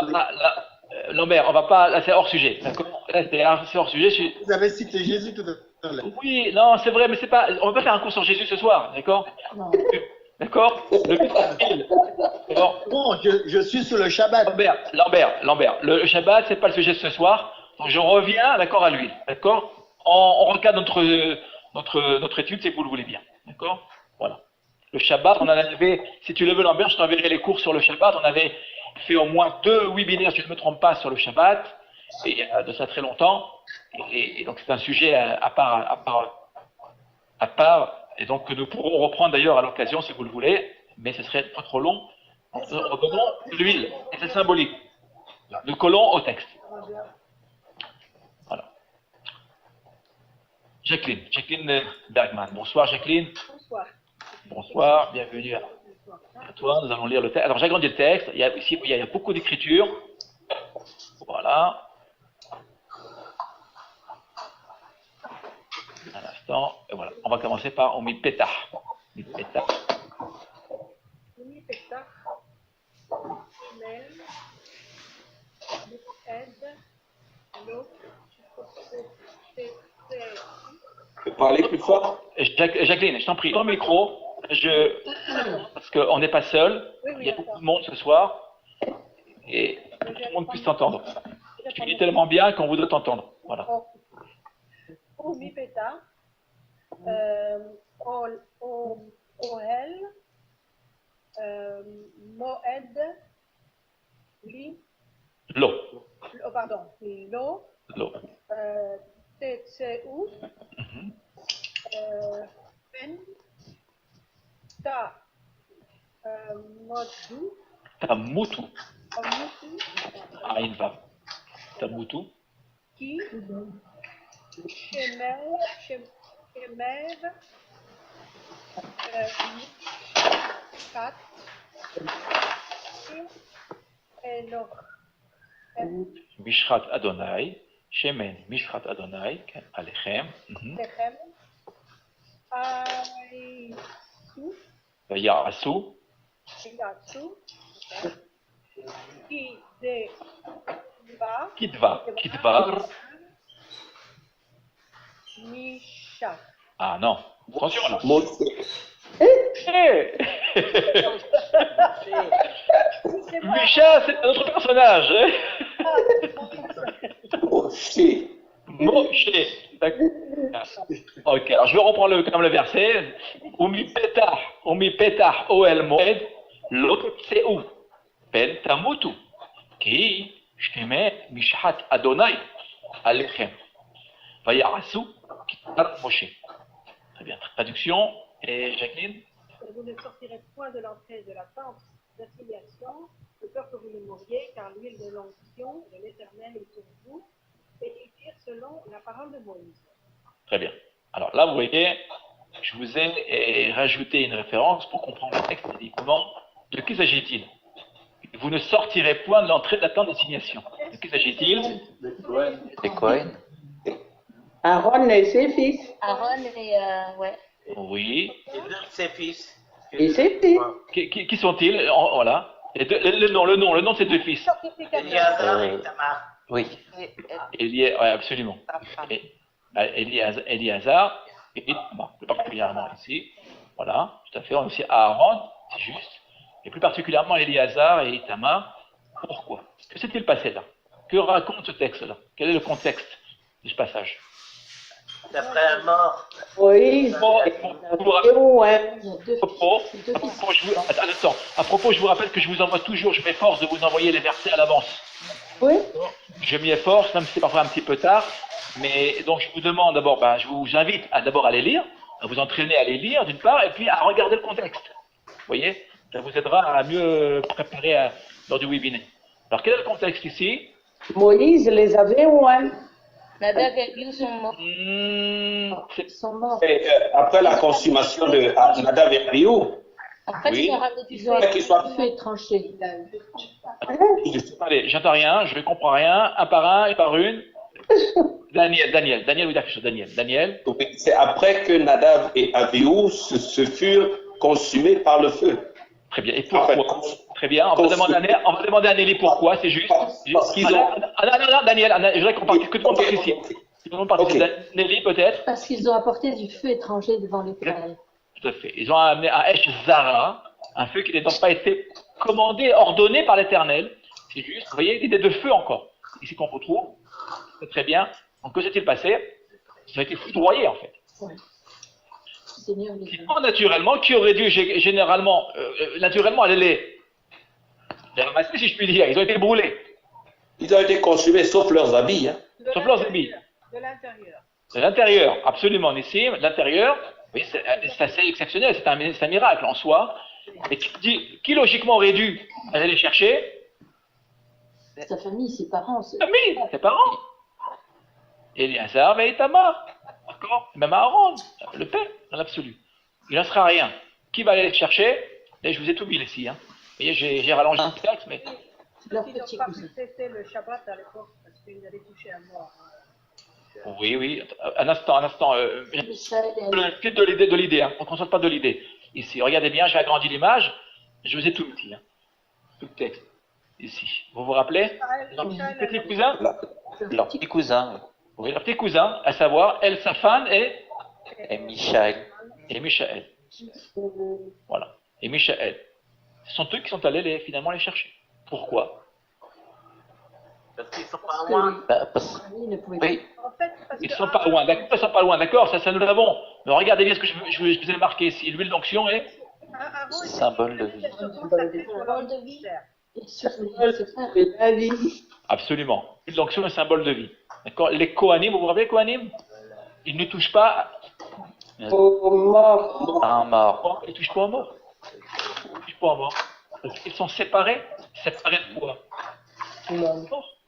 Lambert, on va pas, là c'est hors sujet, d'accord? Là c'est hors sujet. Vous avez cité Jésus tout à l'heure. Oui, non, c'est vrai, mais c'est pas, on va pas faire un cours sur Jésus ce soir, d'accord? D'accord? Le but c'est bon, je suis sur le Shabbat. Lambert, le Shabbat, c'est pas le sujet de ce soir, donc je reviens, d'accord, à l'huile, d'accord? On recadre notre étude, si vous le voulez bien, d'accord? Voilà. Le Shabbat, on en avait, si tu le veux, Lambert, je t'enverrai les cours sur le Shabbat, on avait fait au moins 2 webinaires, si je ne me trompe pas, sur le Shabbat, et de ça très longtemps, et donc c'est un sujet à part, et donc que nous pourrons reprendre d'ailleurs à l'occasion, si vous le voulez, mais ce serait pas trop long. Revenons l'huile, et c'est symbolique. Nous collons au texte. Voilà. Jacqueline Bergman. Bonsoir Jacqueline. Bonsoir, bienvenue à toi. Nous allons lire le texte. Alors j'agrandis le texte. Il y a beaucoup d'écriture. Voilà. Un instant. Et voilà. On va commencer par Omi Petah. Omi Petah. Tu peux parler plus fort? Jacqueline, je t'en prie, ton micro, parce qu'on n'est pas seul, il y a beaucoup de monde ce soir, et que tout le monde puisse t'entendre. Tu dis tellement bien qu'on voudrait t'entendre. Voilà. Omi Petah, Ohel, Moed, Li. Lo. Pardon, Lo. Tetseu, Ben, Ta, Modu. Tamutu. Aïn Vav. Tamutu. Qui, Shemev, Kat, Mishrat Adonai. Shemen, Mishrat Adonai, Alechem. Ya'asu. Kidvar. Misha. Ah non, attention là. Misha, c'est notre personnage. Moshe. Ok, alors je vais reprendre quand même le verset. Omi petah oel moed lotseu ben tamutu ki sheme mishat Adonai alechem vayarasu kitar Moshe. Très bien. Traduction. Et Jacqueline? Vous ne sortirez point de l'entrée de la tente d'affiliation, de peur que vous ne mouriez, car l'huile de l'onction de l'Éternel est sur vous, et ils dirent selon la parole de Moïse. Très bien. Alors là, vous voyez, je vous ai rajouté une référence pour comprendre le texte. Comment, de qui s'agit-il? Vous ne sortirez point de l'entrée de la tente d'assignation. De qui s'agit-il? Des Cohen. Aaron et ses fils. Aaron et ouais. Oui. Et deux de ses fils. Et ses fils. Qui sont-ils? Voilà. Le nom de ces deux fils. Eliazar et Tamar. Oui. Ouais, absolument. Eliazar et Itamar, plus particulièrement ici. Voilà, tout à fait. On a aussi Aaron, c'est juste. Et plus particulièrement Eliazar et Itamar. Pourquoi? Que s'est-il passé là? Que raconte ce texte-là? Quel est le contexte de ce passage? D'après la mort. Oui. À propos, je vous rappelle que je vous envoie toujours, je m'efforce de vous envoyer les versets à l'avance. Oui. Je m'y efforce, même si c'est parfois un petit peu tard. Mais donc je vous demande d'abord, je vous invite d'abord à les lire, à vous entraîner à les lire d'une part, et puis à regarder le contexte. Vous voyez? Ça vous aidera à mieux préparer lors du webinaire. Alors quel est le contexte ici? Moïse les avait oints. Nadab et Abihu sont morts. Ils sont morts. Et, après la consommation de Nadab et Abihu, En fait, Oui. ils ont ramené du Ils feu. ont qu'ils soient- le feu est tranché. Attendez, j'entends rien, je ne comprends rien, un par un et par une. Daniel, oui, d'accord, Daniel. c'est après que Nadab et Abihu se furent consumés par le feu. Très bien. Et pourquoi? Très bien. On va demander à Nelly pourquoi, c'est juste. Parce qu'ils ont- Non, Daniel, je voudrais qu'on parle que de mon Ok, ici. ok. Nelly, peut-être? Parce qu'ils ont apporté du feu étranger devant l'Éternel. Tout à fait. Ils ont amené un Esh Zara, un feu qui n'a donc pas été commandé, ordonné par l'Éternel. C'est juste, vous voyez, l'idée de feu encore. Ici qu'on retrouve. C'est très bien. Donc, que s'est-il passé? Ils ont été foudroyés, en fait. Ouais. Seigneur les Sinon, naturellement, qui aurait dû naturellement aller les ramasser, si je puis dire. Ils ont été brûlés. Ils ont été consumés sauf leurs habits. Hein. Sauf leurs habits. De l'intérieur. De l'intérieur, absolument, Nissim. De l'intérieur, oui, c'est assez exceptionnel. C'est un miracle en soi. Et qui logiquement aurait dû aller les chercher? sa famille, ses parents. Ses parents. Eliazar et Itamar. D'accord? Même Aaron, le père, dans l'absolu. Il n'en sera rien. Qui va aller les chercher? Là, je vous ai tout mis ici. Hein. Vous voyez, j'ai rallongé le texte, mais. Leur Ils n'ont petit pas cousin. pu fêter le Shabbat à l'époque parce qu'ils allaient toucher à mort. Oui. Un instant. Michel et De l'idée, hein. On ne concentre pas de l'idée. Ici, regardez bien, j'ai agrandi l'image. Je vous ai tout mis. Hein. Tout le texte. Ici. Vous vous rappelez? Leur petit cousin? Leur petit cousin. Oui, leur petit cousin, à savoir El Safan Et Michaël. et Michaël. Voilà. Et Michaël. Ce sont eux qui sont allés finalement les chercher. Pourquoi? Parce qu'ils sont pas loin. famille ne pouvait Oui. En fait, parce Ils que ne sont pas loin, d'accord? Ils sont pas loin, d'accord? Ça nous l'avons. Mais regardez bien ce que je vous ai marqué ici. L'huile d'onction est Aaron était Symbole de vie. consacré pour Symbole de vie. ministère. Et sur ses frères. La vie. absolument. L'huile d'onction est un symbole de vie. D'accord? Les Kohanim, vous vous rappelez les Kohanim? Ils ne touchent pas. Aux morts. Un mort. Ils ne touchent pas aux morts. Ils ne touchent pas aux morts. Parce qu'ils sont séparés. Séparés de quoi?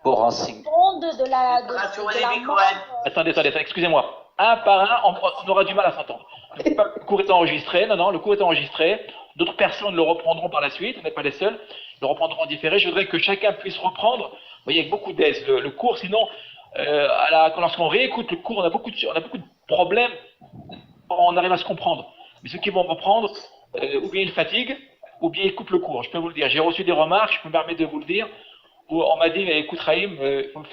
Pour un signe. Monde de la Rassurez de la les mort. Cohen. Attendez, excusez-moi. Un par un, on aura du mal à s'entendre. Le cours est enregistré, le cours est enregistré. D'autres personnes le reprendront par la suite, on n'est pas les seuls. Le reprendront en différé. Je voudrais que chacun puisse reprendre, vous voyez, avec beaucoup d'aise le cours. Sinon, lorsqu'on réécoute le cours, on a beaucoup de problèmes. On arrive à se comprendre. Mais ceux qui vont reprendre, ou bien ils fatiguent, ou bien ils coupent le cours. Je peux vous le dire. J'ai reçu des remarques, je me permets de vous le dire, où on m'a dit, mais écoute Raïm,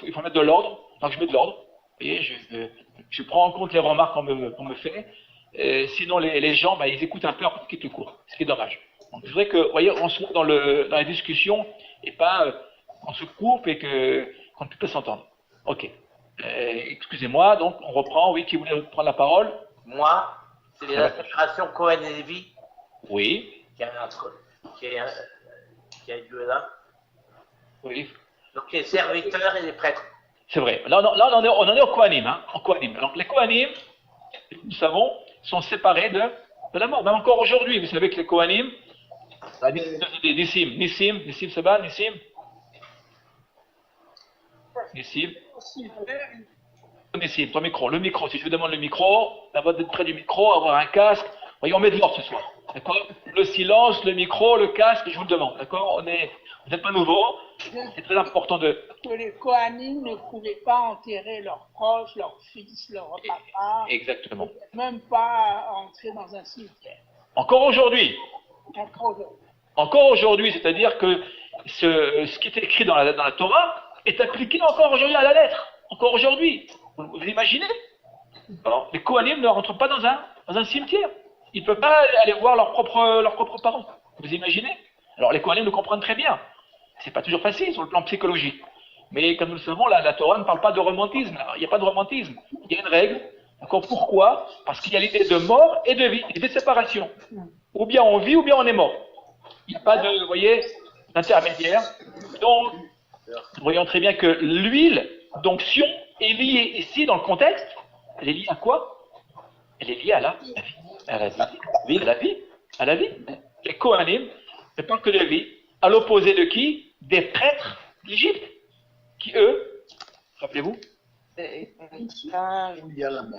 il faut mettre de l'ordre. Donc je mets de l'ordre. Vous voyez, je prends en compte les remarques qu'on me fait. Sinon, les gens, ils écoutent un peu, après ils quittent le cours. Ce qui est dommage. Donc je voudrais que, vous voyez, on soit dans la discussion et pas on se coupe et qu'on ne peut pas s'entendre. Ok. Excusez-moi, donc on reprend. Oui, qui voulait prendre la parole? Moi, c'est les associations Cohen et Lévi Oui. qui a eu lieu là. Oui. Donc les serviteurs et les prêtres. C'est vrai. Là, on en est au Kohanim. Hein, en Kohanim. Donc les Kohanim, nous savons, sont séparés de la mort. Même encore aujourd'hui, vous savez que les Kohanim, Nissim, c'est bas, Nissim. connaissez, ton micro. Le micro, si je vous demande le micro, d'abord d'être près du micro, avoir un casque. Voyons, on met de l'ordre ce soir. D'accord? Le silence, le micro, le casque, je vous le demande. D'accord? Vous n'êtes pas nouveau. C'est très important de. Que les Kohanim ne pouvaient pas enterrer leurs proches, leurs fils, leurs papas. Exactement. Même pas entrer dans un cimetière. Encore aujourd'hui. Encore aujourd'hui. Encore aujourd'hui, c'est-à-dire que ce qui est écrit dans la Torah est appliqué encore aujourd'hui à la lettre. Encore aujourd'hui. Vous imaginez? Alors, les Kohanim ne rentrent pas dans un cimetière. Ils ne peuvent pas aller voir leurs propres parents. Vous imaginez? Alors, les Kohanim le comprennent très bien. C'est pas toujours facile sur le plan psychologique. Mais comme nous le savons, la Torah ne parle pas de romantisme. Alors, il n'y a pas de romantisme. Il y a une règle. D'accord? Pourquoi? Parce qu'il y a l'idée de mort et de vie, et de séparation. Ou bien on vit, ou bien on est mort. Il n'y a pas de, vous voyez, d'intermédiaire. Donc, nous voyons très bien que l'huile d'onction est liée ici, dans le contexte, elle est liée à quoi? Elle est liée à la vie. À la vie. À la vie. À la vie. Les Kohanim ne parlent que de vie. À l'opposé de qui? Des prêtres d'Égypte, qui eux, rappelez-vous? La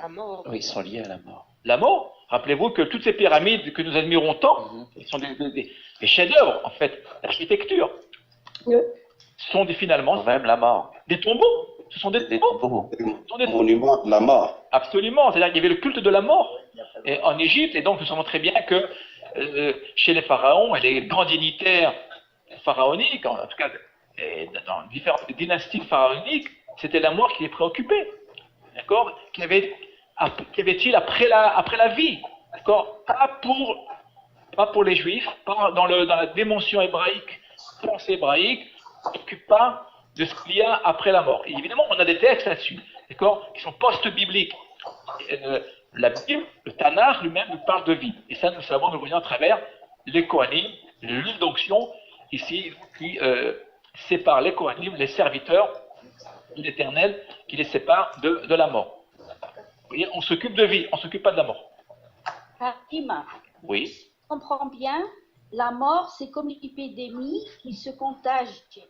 mort. Oui, ils sont liés à la mort. La mort. Rappelez-vous que toutes ces pyramides que nous admirons tant, sont des chefs-d'œuvre, en fait, d'architecture. Sont finalement même la mort. Des tombeaux. Ce sont des tombeaux. Monument de la mort. Absolument. C'est-à-dire qu'il y avait le culte de la mort en Égypte, et donc nous savons très bien que chez les pharaons et les grands dignitaires pharaoniques, en tout cas dans différentes dynasties pharaoniques, c'était la mort qui les préoccupait. D'accord? Qu'avait-il après la vie? D'accord? Pas pour les juifs, pas dans la dimension hébraïque, pensée hébraïque, ne s'occupe pas de ce qu'il y a après la mort. Et évidemment, on a des textes là-dessus, d'accord, qui sont post-bibliques. La Bible, le Tanakh lui-même nous parle de vie. Et ça, nous savons, nous le voyons à travers les Kohanim, l'huile d'onction, ici, qui sépare les Kohanim, les serviteurs de l'Éternel, qui les sépare de la mort. Vous voyez, on s'occupe de vie, on ne s'occupe pas de la mort. Karim, Oui. je comprends bien, la mort, c'est comme une épidémie qui se contagie.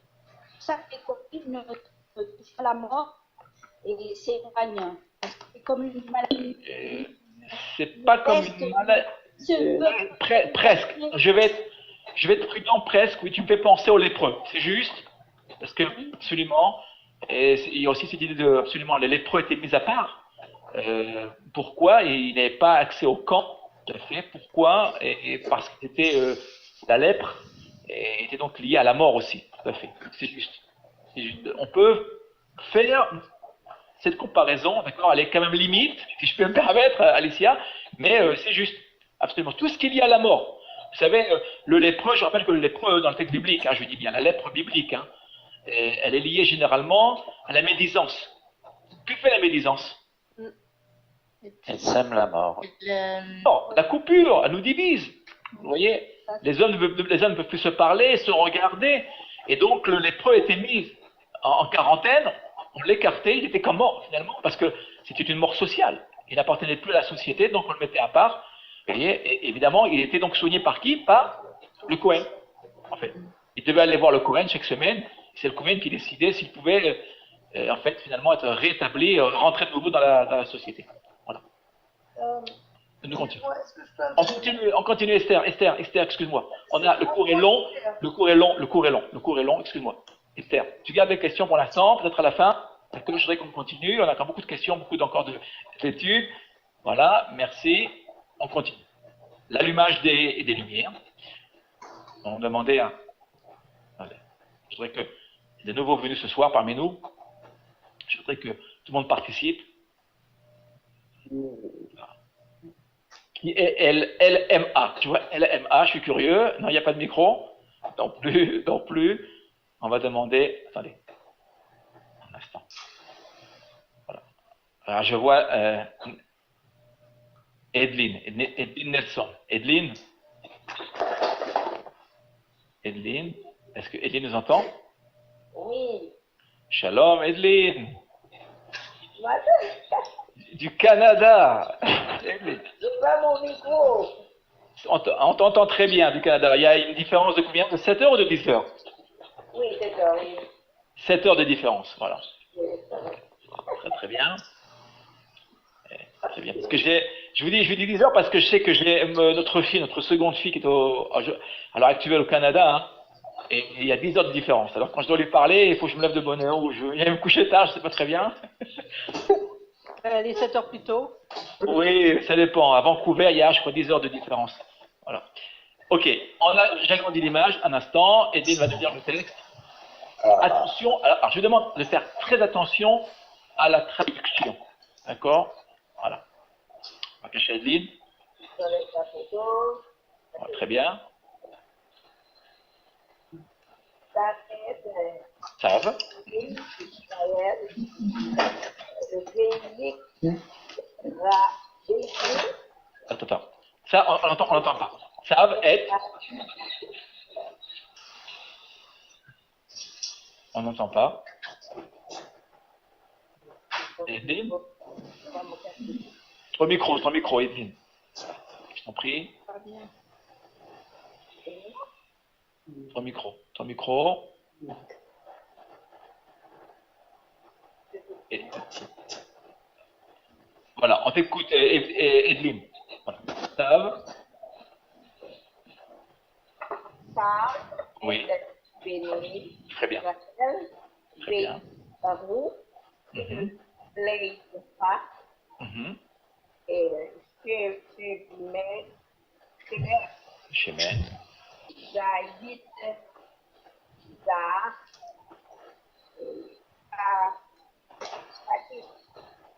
Ça fait comme ne touche pas la mort et c'est éloignant. C'est comme une maladie. C'est pas comme une maladie. Presque. Je vais être prudent, presque. Oui, tu me fais penser aux lépreux. C'est juste. Parce que, absolument. Et il y a aussi cette idée de. Absolument, les lépreux étaient mis à part. Pourquoi? Et ils n'avaient pas accès au camp. Tout à fait. Pourquoi? Et parce que c'était la lèpre et était donc liée à la mort aussi. Tout à fait. C'est juste. On peut faire cette comparaison, d'accord, elle est quand même limite, si je peux me permettre, Alicia, mais c'est juste. Absolument. Tout ce qui est lié à la mort. Vous savez, le lépreux, je rappelle que le lépreux, dans le texte biblique, je dis bien la lèpre biblique, elle est liée généralement à la médisance. Que fait la médisance? Elle sème la mort. Non, la coupure, elle nous divise. Vous voyez, les hommes ne peuvent plus se parler, se regarder, et donc le lépreux était mis en quarantaine, on l'écartait, il était comme mort finalement, parce que c'était une mort sociale. Il n'appartenait plus à la société, donc on le mettait à part. Vous voyez, et évidemment, il était donc soigné par qui? Par le Kohen, en fait. Il devait aller voir le Kohen chaque semaine, c'est le Kohen qui décidait s'il pouvait, en fait, finalement être rétabli, rentrer de nouveau dans la société. Voilà. Nous continuons. On continue, Esther, excuse-moi. On a, le cours est long, excuse-moi. Esther, tu gardes les questions pour l'instant, peut-être à la fin, parce que je voudrais qu'on continue, on a encore beaucoup de questions, beaucoup encore d'études. Voilà, merci. On continue. L'allumage des lumières. On demandait à... Je voudrais que des nouveaux venus ce soir parmi nous, je voudrais que tout le monde participe. Qui est LMA. Tu vois, LMA, je suis curieux. Non, il n'y a pas de micro. Non plus. On va demander... Attendez. Un instant. Voilà. Alors, je vois Edline Nelson. Edline, est-ce que Edline nous entend? Oui. Shalom, Edline. Du Canada. Je vois mon micro. On t'entend très bien du Canada. Il y a une différence de combien? De 7 heures ou de 10 heures? Oui, d'accord, oui. 7 heures de différence, voilà. Très très bien. Très bien. Parce que je vous dis 10 heures parce que je sais que j'ai notre seconde fille qui est à l'heure actuelle au Canada, hein, et il y a 10 heures de différence. Alors quand je dois lui parler, il faut que je me lève de bonne heure ou je viens me coucher tard, je sais pas très bien. Elle est 7 heures plus tôt. Oui, ça dépend. À Vancouver, il y a, je crois, 10 heures de différence. Voilà. Ok, j'agrandis l'image un instant, Edine va nous dire le texte. Attention, alors je vous demande de faire très attention à la traduction. D'accord? Voilà. On va cacher Edine. Voilà, très bien. Savent. Attends. Ça, on l'entend pas. Savent être. On n'entend pas. Edine. Ton micro, Edine. Je t'en prie. Ton micro. Et... Voilà, on t'écoute, Edline. Voilà. Savent. Oui. Très bien. Très bien. Shemen.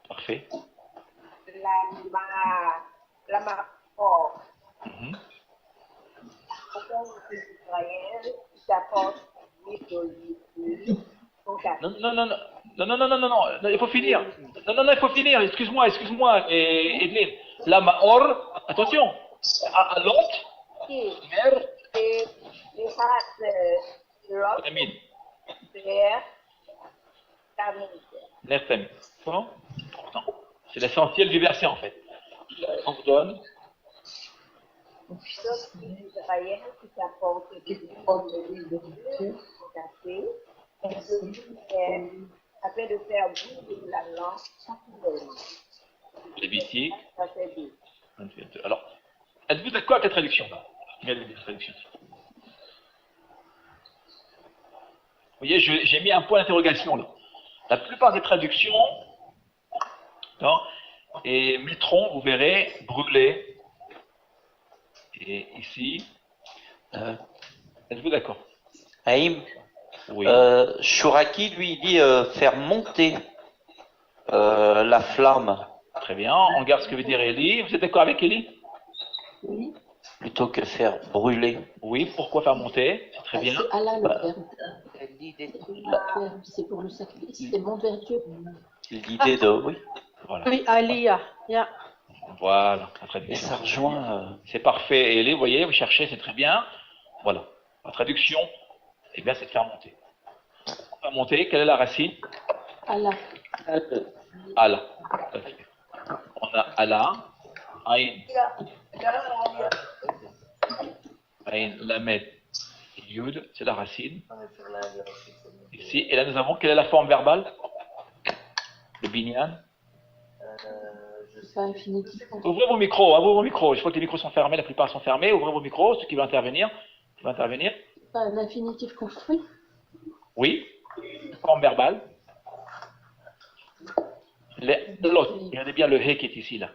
Parfait. Non, il faut finir. Non, il faut finir. Excuse-moi, Edline. La Maor, attention. À l'autre. Mère. Tamid. Mère Tamid. Bon. C'est l'essentiel du verset en fait. On vous donne. Afin de faire bouger la langue sans problème. Lévitique. Alors, êtes-vous d'accord avec la traduction là? Regardez les traductions. Vous voyez, j'ai mis un point d'interrogation là. La plupart des traductions et mettront, vous verrez, brûler. Et ici, êtes-vous d'accord? Haïm. Oui. Shuraki, lui, il dit faire monter la flamme. Très bien, on regarde ce que veut dire Élie. Vous êtes d'accord avec Élie? Oui. Plutôt que faire brûler. Oui, pourquoi faire monter? C'est très bien. C'est Allah le verbe. C'est pour le sacrifice, c'est mon vers Dieu. L'idée de, oui. Voilà. Oui, Aliyah. Yeah. Voilà, la traduction. Et ça rejoint. C'est parfait. Élie, vous voyez, vous cherchez, c'est très bien. Voilà. La traduction, eh bien, c'est de faire monter. Faire monter, quelle est la racine? Allah. Allah. On a Allah, Aïn, Lamed, Yud, c'est la racine. Ici, et là nous avons, quelle est la forme verbale? Le binyan. C'est pas infinitif. Ouvrez vos micros, Je vois que les micros sont fermés, la plupart sont fermés. Ouvrez vos micros, ceux qui veulent intervenir. C'est pas un infinitif construit? Oui. Forme verbale. L'autre, regardez bien le he qui est ici, là.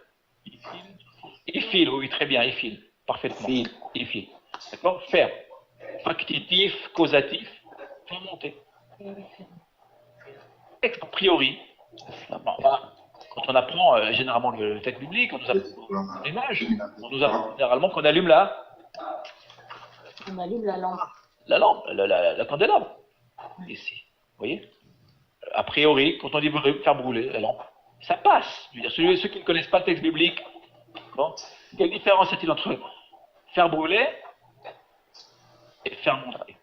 Il file, oui, très bien, il file. Parfaitement. Il file. D'accord? Faire. Actitif, causatif, faire monter. Texte a priori. Quand on apprend généralement le texte biblique, on nous apprend l'image. On nous apprend généralement qu'on allume là. On allume la lampe. La candélabre. Ici. Vous voyez? A priori, quand on dit faire brûler la lampe, ça passe. Je veux dire, ceux qui ne connaissent pas le texte biblique, bon, quelle différence y a-t-il entre faire brûler et faire monter?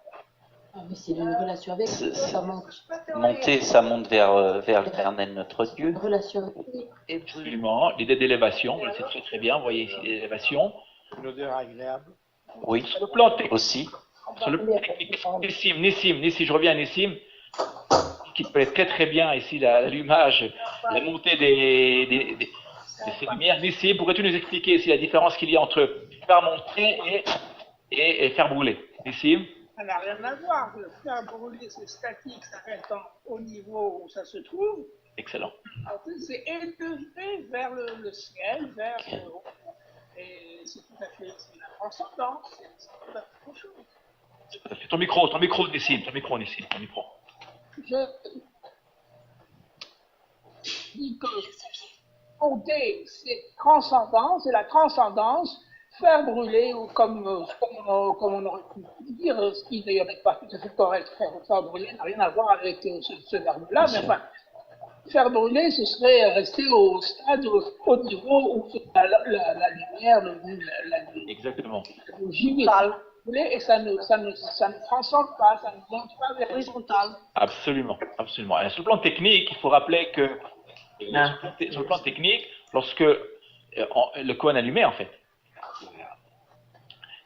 Ah, mais c'est une relation avec ça monte. Monter, ça monte vers l'Éternel notre Dieu. Une relation avec lui. Absolument. L'idée d'élévation, c'est très très bien. Vous voyez ici l'élévation. Une odeur agréable. Oui. Sur le plan technique. Aussi. Sur le plan technique. Nissim, je reviens à Nissim, qui connaît très très bien ici l'allumage, la montée de ces lumières. Nissim, pourrais-tu nous expliquer ici la différence qu'il y a entre faire monter et faire brûler? Nissim? Ça n'a rien à voir. Le faire brûler, c'est statique, ça reste au niveau où ça se trouve. Excellent. Ensuite, c'est élevé vers le ciel, vers le haut. Et c'est tout à fait la transcendance, c'est tout à fait autre chose. Ton micro, Nissim, ton micro. Je dis que monter, c'est transcendance, et la transcendance, faire brûler, ou comme on aurait pu dire, ce qui d'ailleurs n'est pas tout à fait correct, faire brûler n'a rien à voir avec ce verbe-là, mais enfin, faire brûler, ce serait rester au stade, au niveau où la lumière, exactement. La bougie est brûlée, et ça ne transcende pas, ça ne monte pas vers l'horizontale. Absolument. Et sur le plan technique, il faut rappeler que sur le plan technique, lorsque le Kohen allumait en fait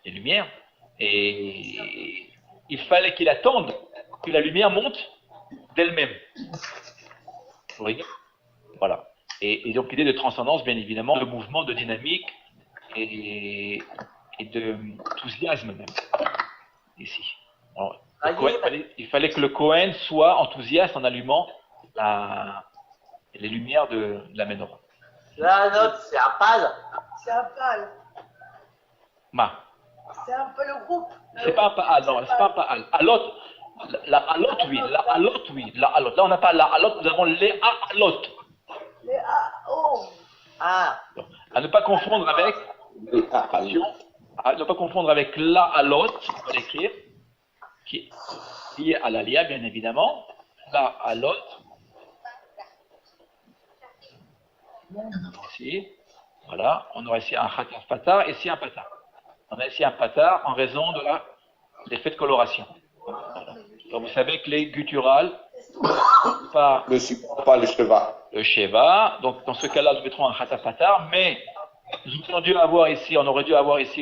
les lumières, et il fallait qu'il attende que la lumière monte d'elle-même. Vous voyez? Voilà. Et donc l'idée de transcendance, bien évidemment, de mouvement, de dynamique et d'enthousiasme même, ici. Alors, il fallait que le Kohen soit enthousiaste en allumant les lumières de la menorah. La note, c'est un pal. C'est un pal. C'est un peu le groupe. C'est pas un pal, non, c'est pas un pal. Alot, la alot, oui. La alot. Là, on n'a pas la alot, nous avons les alot. Les oh. À ne pas confondre avec. Attention. À ne pas confondre avec la alot, on va l'écrire, qui est lié à l'alia, bien évidemment. La alot. Ici, voilà, on aura ici un khataf patar, ici un patar. On a ici un patar en raison de l'effet de coloration. Voilà. Donc vous savez que les gutturales pas le sheva. Le sheva. Donc dans ce cas-là, nous mettrons un khataf patar, mais nous aurions dû avoir ici, vous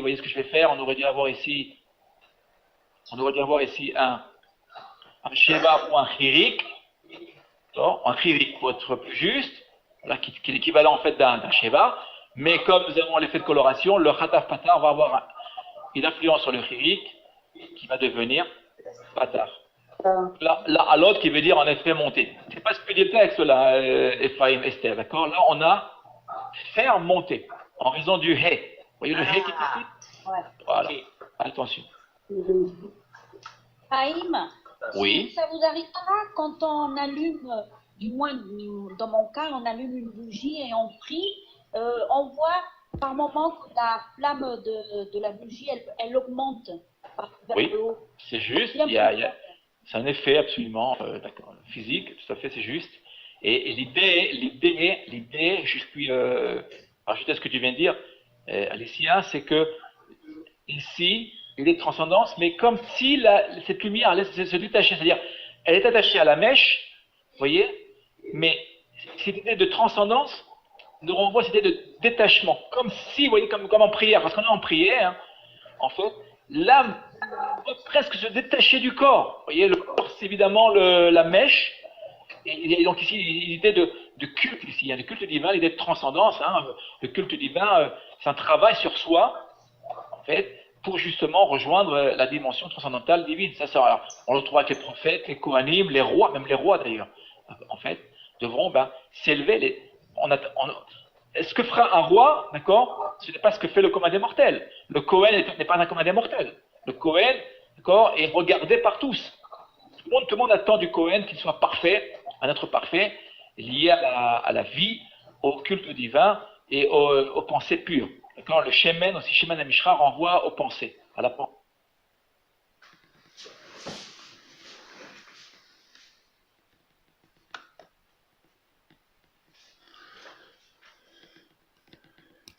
voyez ce que je vais faire, on aurait dû avoir ici un sheva ou un chirik, un chirik pour être plus juste. Là, qui est l'équivalent en fait d'un sheva, mais comme nous avons l'effet de coloration, le khataf patar va avoir une influence sur le chirik qui va devenir patar. La alot qui veut dire en effet monter. C'est pas ce que dit le texte là, Ephraim Esther, d'accord? Là on a faire monter en raison du he. Vous voyez le he qui est ici? Ouais. Voilà. Attention. Haïm, oui. Ça vous arrivera quand on allume, du moins dans mon cas, on allume une bougie et on prie, on voit par moment que la flamme de la bougie, elle augmente vers le haut. C'est juste, c'est un effet absolument physique, tout à fait, c'est juste. Et l'idée, je suis rajouter à ce que tu viens de dire, Alicia, c'est que ici, il y a transcendance, mais comme si cette lumière allait se détacher, c'est-à-dire, elle est attachée à la mèche, vous voyez, mais cette idée de transcendance nous renvoie à cette idée de détachement, comme si, vous voyez, comme en prière, parce qu'on est en prière, en fait, l'âme va presque se détacher du corps. Vous voyez, le corps, c'est évidemment la mèche, et donc ici, l'idée de culte, ici, il y a le culte divin, l'idée de transcendance, le culte divin, c'est un travail sur soi, en fait, pour justement rejoindre la dimension transcendantale divine. Alors, on le trouve avec les prophètes, les Kohanim, les rois, même les rois d'ailleurs, en fait, devront s'élever. Ce que fera un roi, d'accord, ce n'est pas ce que fait le commun des mortels. Le Kohen n'est pas un commun des mortels. Le Kohen, d'accord, est regardé par tous. Tout le monde attend du Kohen qu'il soit parfait, un être parfait, lié à la vie, au culte divin et aux pensées pures. D'accord, le Shemen, aussi Shemen Amishra, renvoie aux pensées, à la pensée.